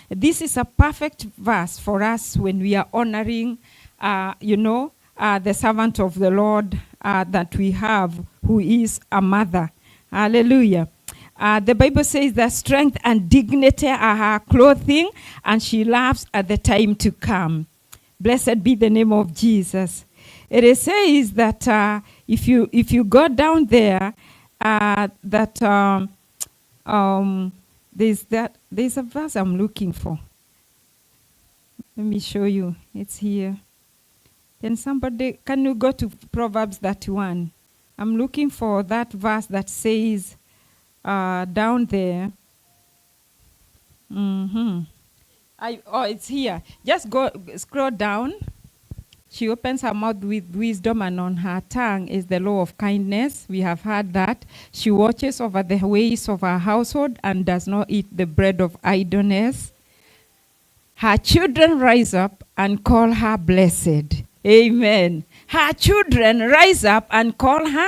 This is a perfect verse for us when we are honoring, the servant of the Lord that we have, who is a mother. Hallelujah. The Bible says that strength and dignity are her clothing, and she laughs at the time to come. Blessed be the name of Jesus. It says that if you go down there, there's a verse I'm looking for. Let me show you. It's here. Can you go to Proverbs 31? I'm looking for that verse that says down there. It's here. Just scroll down. She opens her mouth with wisdom, and on her tongue is the law of kindness. We have heard that. She watches over the ways of her household and does not eat the bread of idleness. Her children rise up and call her blessed. Amen. Her children rise up and call her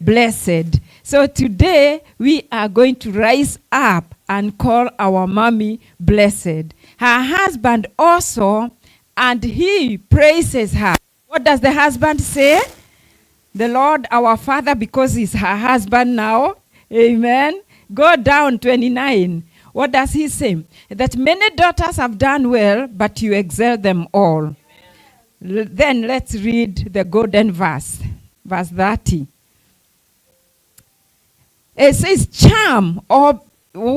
blessed. So today we are going to rise up and call our mommy blessed. Her husband also, and he praises her. What does the husband say? The Lord our Father, because he's her husband now. Amen. Go down 29. What does he say? That many daughters have done well, but you excel them all. Then let's read the golden verse. Verse 30. It says, charm, oh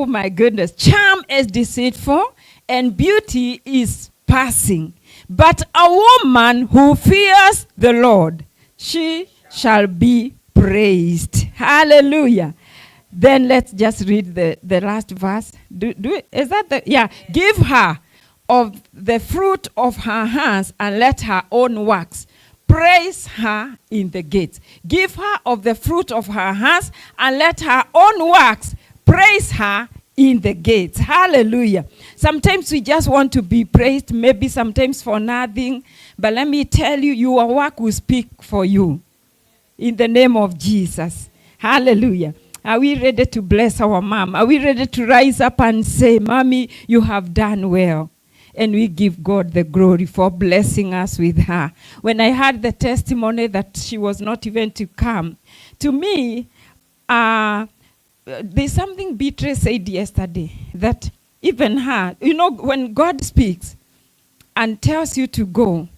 my goodness, charm is deceitful and beauty is passing. But a woman who fears the Lord, she shall be praised. Hallelujah. Then let's just read the last verse. Give her of the fruit of her hands and let her own works praise her in the gates. Give her of the fruit of her hands and let her own works praise her in the gates. Hallelujah. Sometimes we just want to be praised, maybe sometimes for nothing. But let me tell you, your work will speak for you. In the name of Jesus. Hallelujah. Are we ready to bless our mom? Are we ready to rise up and say, Mommy, you have done well? And we give God the glory for blessing us with her. When I heard the testimony that she was not even to come, to me, there's something Beatrice said yesterday, that even her, when God speaks and tells you to go,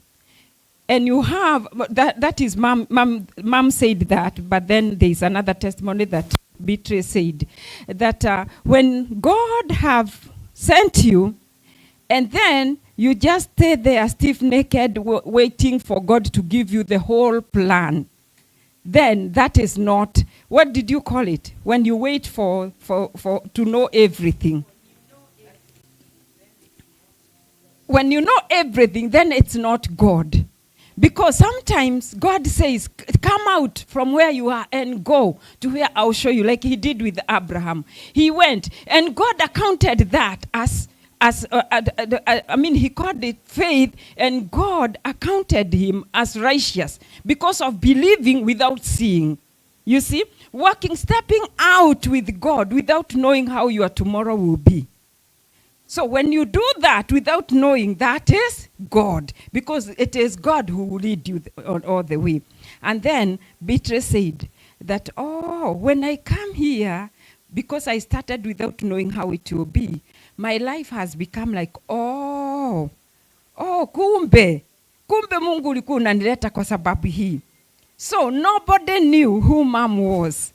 and you have, that is mom said that, but then there's another testimony that Beatrice said, that when God have sent you, and then you just stay there stiff-naked, waiting for God to give you the whole plan, then that is not, what did you call it? When you wait for to know everything. When you know everything, then it's not God. Because sometimes God says, come out from where you are and go to where I'll show you, like he did with Abraham. He went, and God accounted that he called it faith, and God accounted him as righteous because of believing without seeing. You see, stepping out with God without knowing how your tomorrow will be. So when you do that without knowing, that is God, because it is God who will lead you all the way. And then Beatrice said that, when I come here, because I started without knowing how it will be, my life has become like, kumbe Mungu ulikuwa unanileta kwa sababu hii. So nobody knew who Mom was.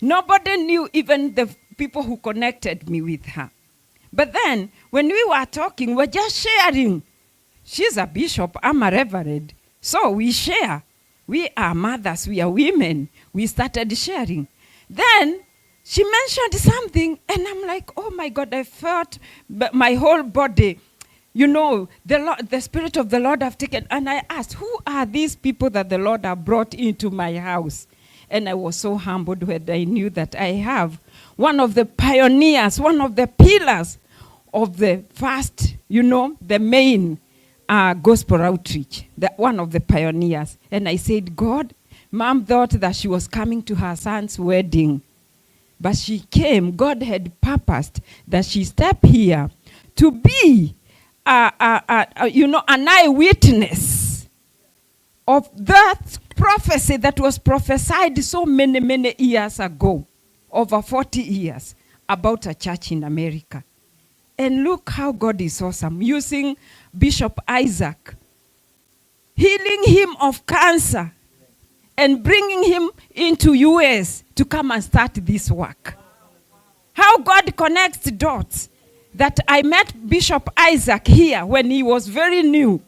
Nobody knew, even the people who connected me with her. But then, when we were talking, we're just sharing. She's a bishop, I'm a reverend. So we share. We are mothers, we are women. We started sharing. Then, she mentioned something, and I'm like, oh my God, I felt my whole body, the Spirit of the Lord have taken. And I asked, who are these people that the Lord have brought into my house? And I was so humbled when I knew that I have one of the pioneers, one of the pillars of the first, the main gospel outreach, one of the pioneers. And I said, God, Mom thought that she was coming to her son's wedding. But she came, God had purposed that she step here to be, an eyewitness of that prophecy that was prophesied so many, many years ago, over 40 years, about a church in America. And look how God is awesome, using Bishop Isaac, healing him of cancer, and bringing him into US to come and start this work. How God connects dots. That I met Bishop Isaac here when he was very new.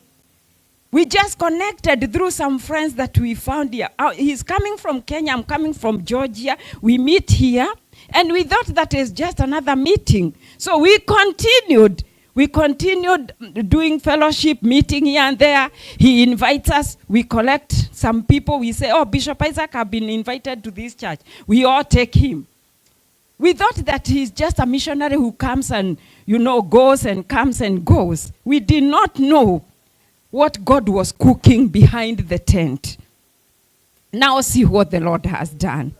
We just connected through some friends that we found here. He's coming from Kenya, I'm coming from Georgia. We meet here, and we thought that is just another meeting. So we continued doing fellowship, meeting here and there. He invites us, we collect some people, we say, Bishop Isaac have been invited to this church. We all take him. We thought that he's just a missionary who comes and, goes and comes and goes. We did not know what God was cooking behind the tent. Now see what the Lord has done.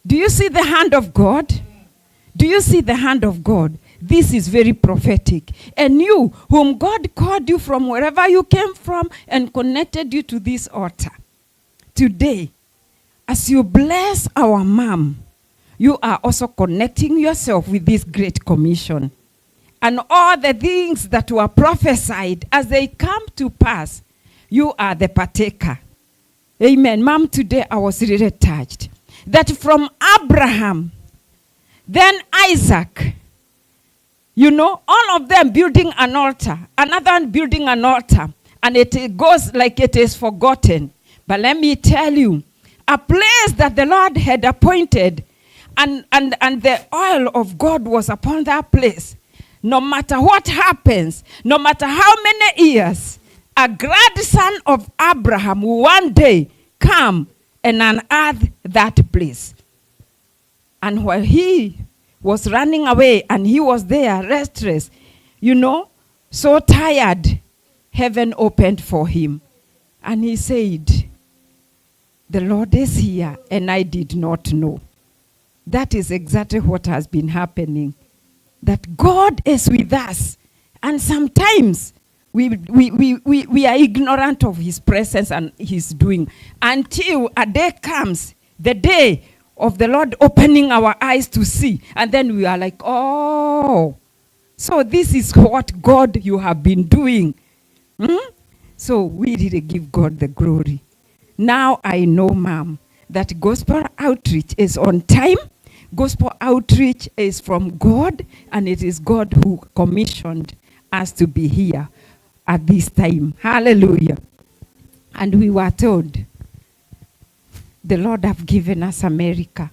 Do you see the hand of God? Do you see the hand of God? This is very prophetic. And you, whom God called you from wherever you came from and connected you to this altar, today, as you bless our mom, you are also connecting yourself with this great commission. And all the things that were prophesied, as they come to pass, you are the partaker. Amen. Mom, today I was really touched. That from Abraham, then Isaac, all of them building an altar, another one building an altar, and it goes like it is forgotten. But let me tell you, a place that the Lord had appointed, and the oil of God was upon that place. No matter what happens, no matter how many years, a grandson of Abraham will one day come and unearth that place. And while he was running away and he was there, restless, so tired, heaven opened for him. And he said, the Lord is here, and I did not know. That is exactly what has been happening. That God is with us. And sometimes we are ignorant of his presence and his doing. Until a day comes, the day of the Lord opening our eyes to see. And then we are like, oh, so this is what God you have been doing. So we really give God the glory. Now I know, Mom, that gospel outreach is on time. Gospel outreach is from God, and it is God who commissioned us to be here at this time. Hallelujah. And we were told, the Lord have given us America.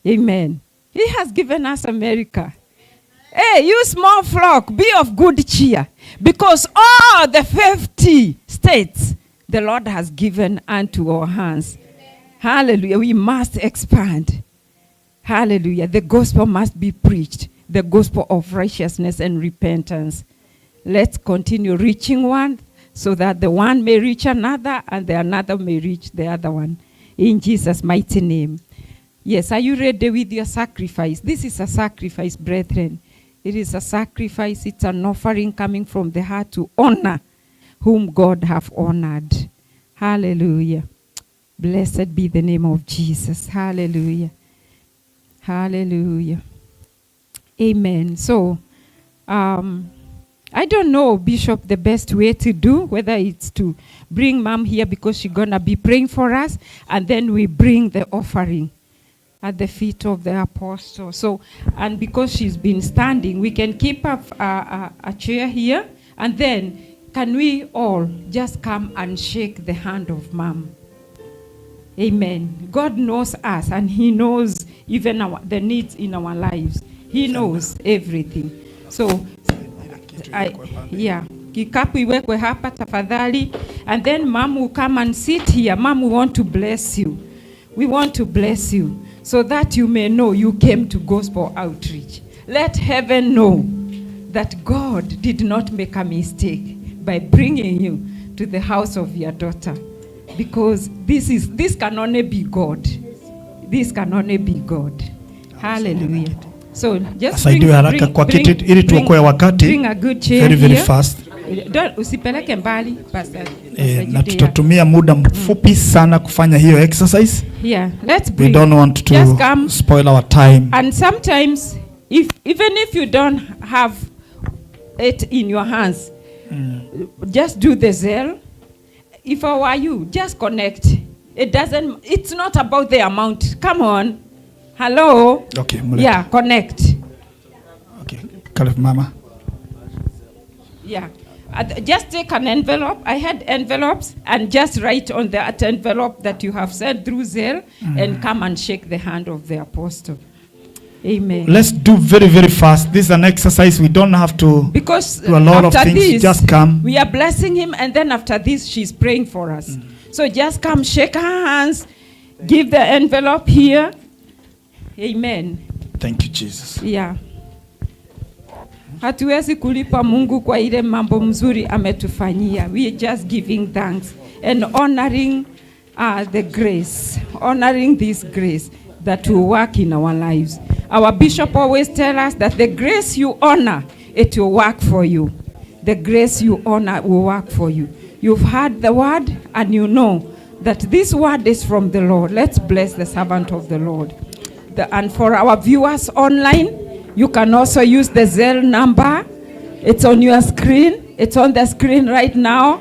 Amen. He has given us America. Hey, you small flock, be of good cheer, because all the 50 states the Lord has given unto our hands. Hallelujah. We must expand. Hallelujah. The gospel must be preached. The gospel of righteousness and repentance. Let's continue reaching one so that the one may reach another and the another may reach the other one. In Jesus' mighty name. Yes, are you ready with your sacrifice? This is a sacrifice, brethren. It is a sacrifice. It's an offering coming from the heart to honor whom God have honored. Hallelujah. Blessed be the name of Jesus. Hallelujah. Hallelujah. Amen. So, I don't know, Bishop, the best way to do, whether it's to bring Mom here because she's going to be praying for us, and then we bring the offering at the feet of the apostle. So, and because she's been standing, we can keep up a chair here, and then can we all just come and shake the hand of Mom? Amen. God knows us, and he knows even the needs in our lives. He knows everything. So, kikapu iwekwe hapa tafadhali, and then Mom will come and sit here. Mom, we want to bless you. We want to bless you so that you may know you came to gospel outreach. Let heaven know that God did not make a mistake by bringing you to the house of your daughter, because this can only be God. This can only be God. Hallelujah. So just bring a good chair very here. fast. Usipeleke mbali, Pastor. Na tutatumia muda mfupi sana kufanya hiyo exercise. Yeah, let's We bring. don't want Just to come. spoil our time. And sometimes, even if you don't have it in your hands, just do the Zelle. If I were you, just connect. It's not about the amount. Come on. Hello? Okay, Muleta. Yeah, connect. Okay, Caleb Mama. Yeah. Just take an envelope. I had envelopes, and just write on that envelope that you have sent through Zelle, and come and shake the hand of the apostle. Amen. Let's do very, very fast. This is an exercise. We don't have to Because do a lot of after things. this, Just come. we are blessing him, and then after this, she's praying for us. So just come, shake her hands, give the envelope here. Amen. Thank you, Jesus. Yeah. Hatuwezi kulipa Mungu kwa ile mambo mzuri ametufanyia. We are just giving thanks and honoring the grace, honoring this grace that will work in our lives. Our bishop always tells us that the grace you honor, it will work for you. The grace you honor will work for you. You've heard the word, and you know that this word is from the Lord. Let's bless the servant of the Lord. And for our viewers online, you can also use the Zelle number. It's on your screen. It's on the screen right now.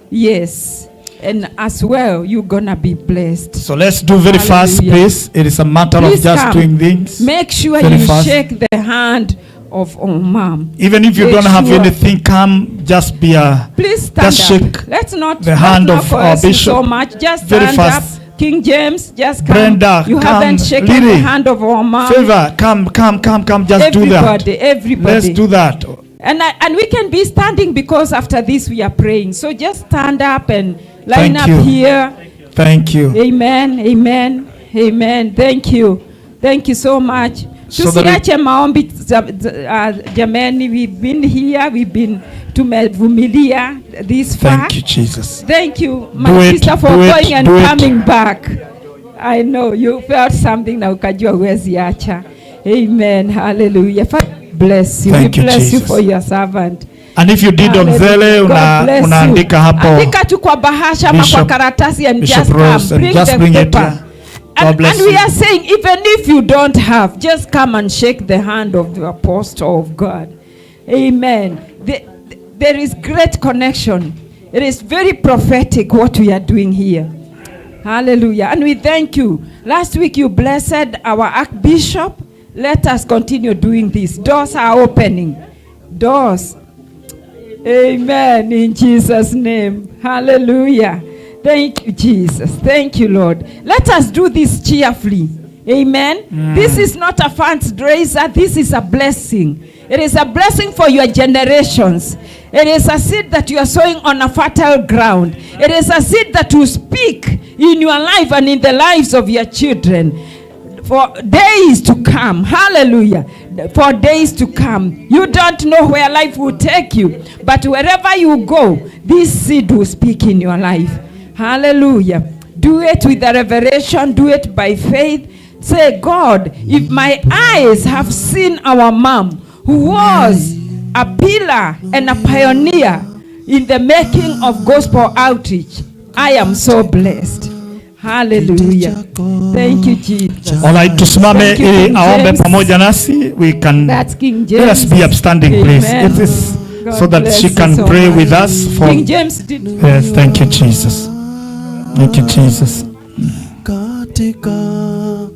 Yes. And as well, you're going to be blessed. So let's do very fast, Hallelujah. please. It is a matter Please of just come. doing things. Make sure very you fast. shake the hand of Mom. Even if you Make don't have sure. anything, come. Just be a. Please stand Just up. shake Let's not the hand let's of not our coerce you bishop. so much. Just Very stand fast. up. King James, just come. Brenda, you come. haven't shaken Lily. the hand of our mom. Favor, come. Just do that. Everybody. Let's do that. And we can be standing because after this we are praying. So just stand up and line Thank up you. here. Thank you. Amen. Amen. Amen. Thank you. Thank you so much. So that Tusiache maombi jameni, we've been here, tumevumilia this far. Thank you, Jesus. Thank you, Do my it, sister, for do it, going and do it. coming back. I know you felt something na ukajua huwezi acha. Amen. Hallelujah. Father, bless you. Thank We you, bless you Jesus. for your servant. And if you did on Hallelujah. Zelle, God bless you. unaandika hapo Andika tu kwa bahasha ama kwa Bishop- karatasi and Bishop just Rose, come. and just the bring it paper. here. God And bless we you. are saying, even if you don't have, just come and shake the hand of the apostle of God. Amen. There is great connection. It is very prophetic what we are doing here. Hallelujah. And we thank you. Last week you blessed our Archbishop. Let us continue doing this. Doors are opening. Doors. Amen. In Jesus' name. Hallelujah. Thank you, Jesus. Thank you, Lord. Let us do this cheerfully. Amen. This is not a fundraiser. This is a blessing. It is a blessing for your generations. It is a seed that you are sowing on a fertile ground. It is a seed that will speak in your life and in the lives of your children for days to come. Hallelujah. For days to come. You don't know where life will take you, but wherever you go, this seed will speak in your life. Hallelujah. Do it with a revelation. Do it by faith. Say, God, if my eyes have seen our mom, who was a pillar and a pioneer in the making of gospel outreach, I am so blessed. Hallelujah. Thank you, Jesus. All right, tusimame Thank you, ili King aombe James. pamoja nasi. We can That's King James. let us be upstanding, please. Amen. It is God so that bless she you can so pray much. with us. For King James did. yes, thank you, Jesus. Thank you, Jesus. Katika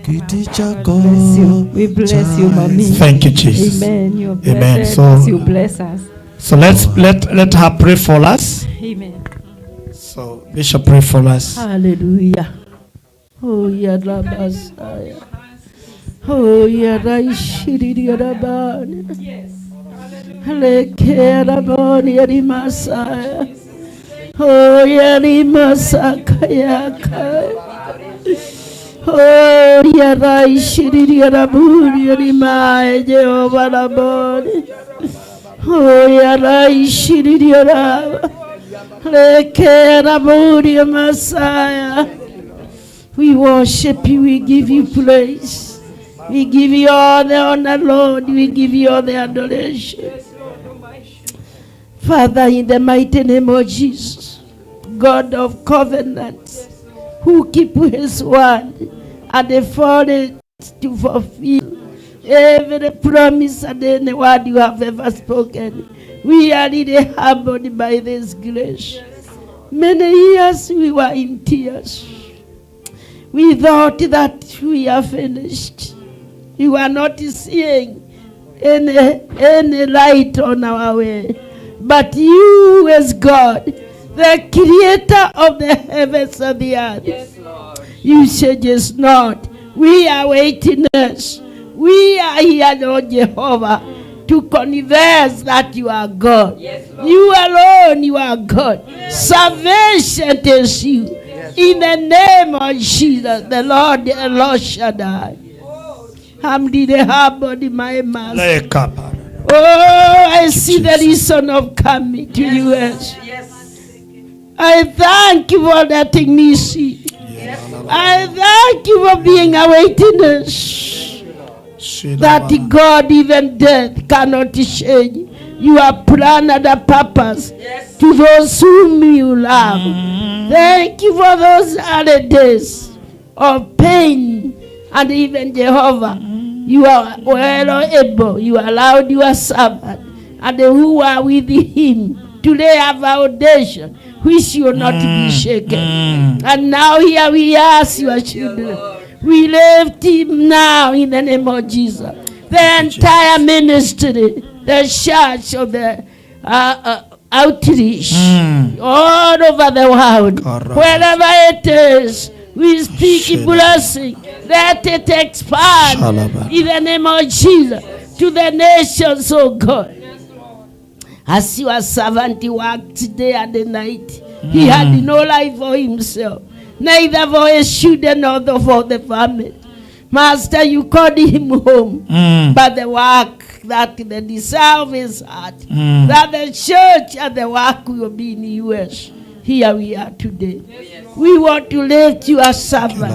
kiti chako Bless you. We bless you, mommy. Thank you, Jesus. Amen. You're Amen. blessed. So- You bless us. So let her pray for us. Amen. So Bishop, pray for us. Hallelujah. Oh, ya Rabasaya. Oh, ya Raishiri Rabani. Leke Rabani ya Masaya. Oh, ya Masakaya. Oh, ya Raishiri Rabuni ya Maya Jehovah Rabani. Oh, ya Raishiri Rabani. Leke Rabuni ya Masaya. We worship you, we give you praise. We give you all the honor, Lord. We give you all the adoration. Father, in the mighty name of Jesus, God of covenants, who keep his word and the forest to fulfill every promise and any word you have ever spoken. We are really humbled by this grace. Many years we were in tears. We thought that we are finished. We were not seeing any light on our way. But you, as God, the creator of the heavens and the earth, yes, Lord, you changes not. We are waiting us. We are here, Lord Jehovah, to confess that you are God. Yes, you alone, you are God. Yes. Salvation is you. Yes. In the name of Jesus, the Lord El Shaddai. I'm the harbor in my master. Oh, I see the reason of coming to you. Yes. I thank you for that technician. Yes. I thank you for being a witness that God, even death, cannot change. You have planned the purpose to those whom you love. Thank you for those early days of pain, and even Jehovah, you are well able. You allowed your servant and who are with him to lay a foundation which will not be shaken. And now here we ask your children. We lift him now in the name of Jesus. The entire ministry, the church of the outreach all over the world, wherever it is, we speak blessing. Let it expand in the name of Jesus to the nations, oh God. As your servant worked day and the night, he had no life for himself, neither for his children nor for the family. Master, you called him home. Mm. But the work that the desire of his heart, Mm. that the church and the work will be in the U.S. Here we are today. We want to lift your servant,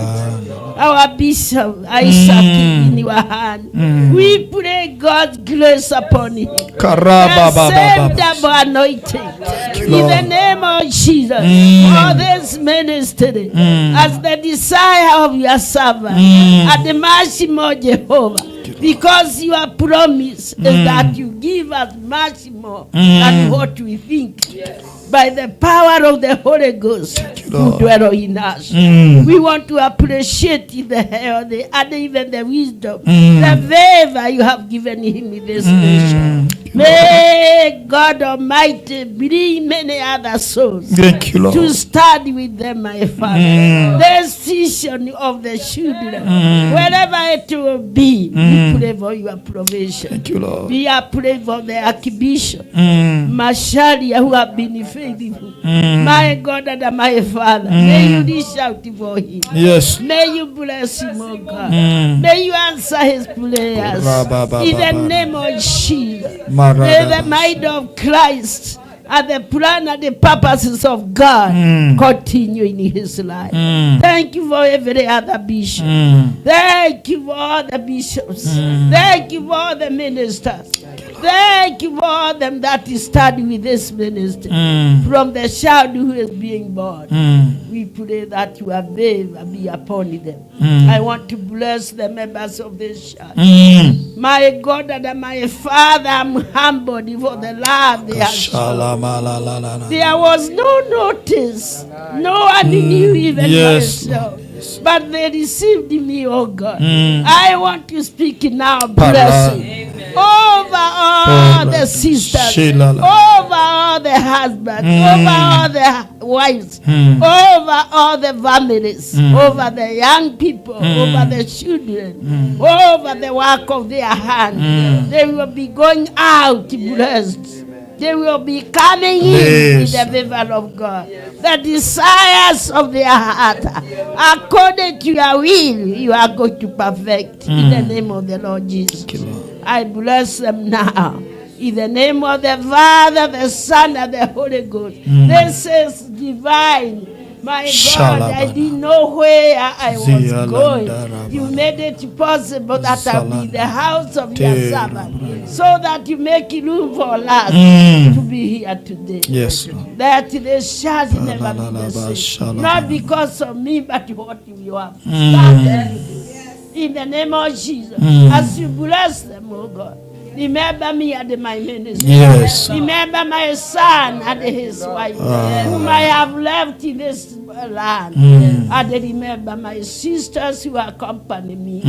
our Bishop Isaac, in your hand. We pray God's grace upon him. Save double anointing. In the name of Jesus, for this ministry, as the desire of your servant, at the mercy of Jehovah. Because your promise is that you give us much more than what we think. By the power of the Holy Ghost who dwell in us. We want to appreciate the health and even the wisdom, the favor you have given him in this nation. May God Almighty bring many other souls to study with them, my Father. This vision of the children, wherever it will be, we pray for your provision. Thank you, Lord. We are praying for the Archbishop Masharia, who have been faithful. My God and my Father, may you reach out for him. Yes. May you bless him, oh God. May you answer his prayers. In the name of Jesus. May the mind of Christ and the plan and the purposes of God continue in his life. Thank you for every other bishop. Thank you for all the bishops. Thank you for all the ministers. Thank you for all them that is study with this ministry. From the child who is being born. We pray that your favor be upon them. I want to bless the members of this church. My God and my Father, I'm humbled for the love they have shown. There was no notice. No one knew, even myself. But they received me, oh God. I want to speak now blessing over all the sisters, over all the husbands, over all the wives, over all the families, over the young people, over the children, over the work of their hands. They will be going out blessed. They will be coming in with the favor of God. The desires of their heart, according to your will, you are going to perfect in the name of the Lord Jesus. I bless them now. In the name of the Father, the Son, and the Holy Ghost. This is divine. My God, I didn't know where I was going. You made it possible that I'll be in the house of your servant, so that you make room for us to be here today. Yes. That this church never be the same. Not because of me, but what you have started. In the name of Jesus, as you bless them, oh God. Remember me and my ministry. Yes. Remember my son and his wife, whom I have left in this land. And remember my sisters who accompany me.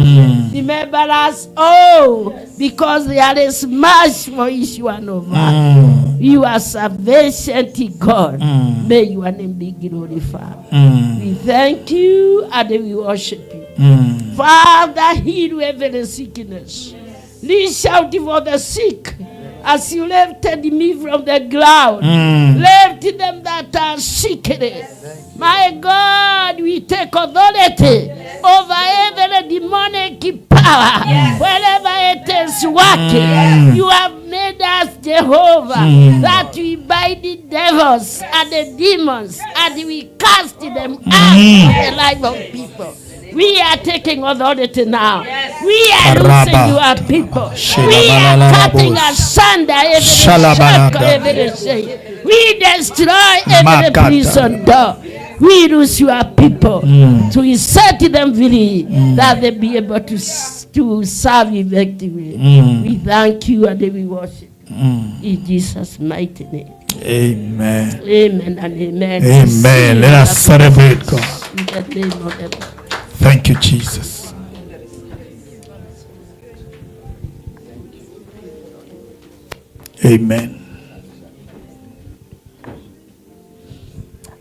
Remember us all, because there is much for each one of us. You are sufficient, God. May your name be glorified. We thank you and we worship you. Father, heal every sickness. Reach out for the sick as you lifted me from the ground. Lift them that are sick. My God, we take authority over every demonic power. Wherever it is working, you have made us, Jehovah, that we bind the devils and the demons and we cast them out of the life of people. We are taking authority now. We are losing your people. We are cutting asunder every shame. We destroy every prison door. We lose your people to set them free, that they be able to serve effectively. We thank you and we worship in Jesus' mighty name. Amen. Amen and amen. Amen. Let us celebrate God. In the name of the Lord. Thank you, Jesus. Amen.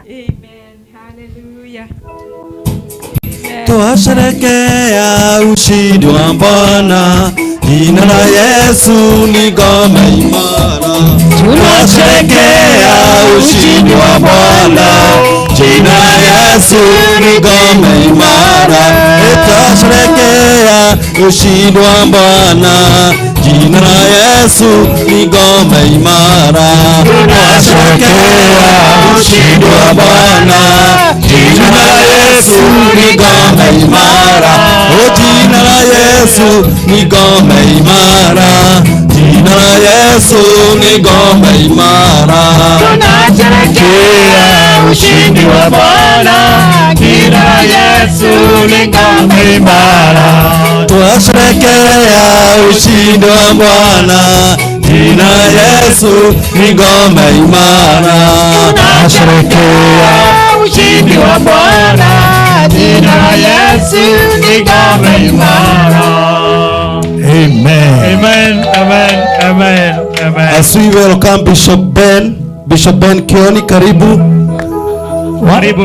Amen. Hallelujah. Twasherekea ushindi wa Bwana Jina la Yesu ni ngome imara. Tunasherehekea ushindi wa Bwana. Jina la Yesu ni ngome imara. Tunasherehekea ushindi wa Bwana. Jina la Yesu ni ngome imara. Tunasherehekea ushindi wa Bwana. Jina la Yesu ni ngome imara. Oh, jina la Yesu ni ngome imara. Jina la Yesu ni ngome imara. Tunasherehekea ushindi wa Bwana. Jina la Yesu ni ngome imara. Tunasherehekea ushindi wa Bwana. Jina la Yesu ni ngome imara. Tunasherehekea ushindi wa Bwana. Jina la Yesu ni ngome imara. Amen. Amen. Amen. Amen. Amen. As we welcome Bishop Ben Kioni, karibu. Karibu.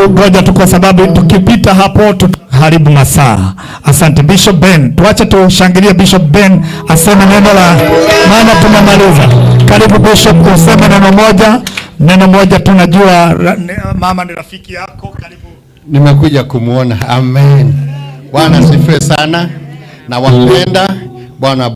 Ngoja tu kwa sababu tukipita hapo tutaharibu masaa. Asante Bishop Ben. Tuache tushangilie Bishop Ben aseme neno la maana tumemaliza. Karibu Bishop, useme neno moja tunajua mama ni rafiki yako. Karibu. Nimekuja kumuona. Amen. Bwana asifiwe sana. Na wapenda Bwana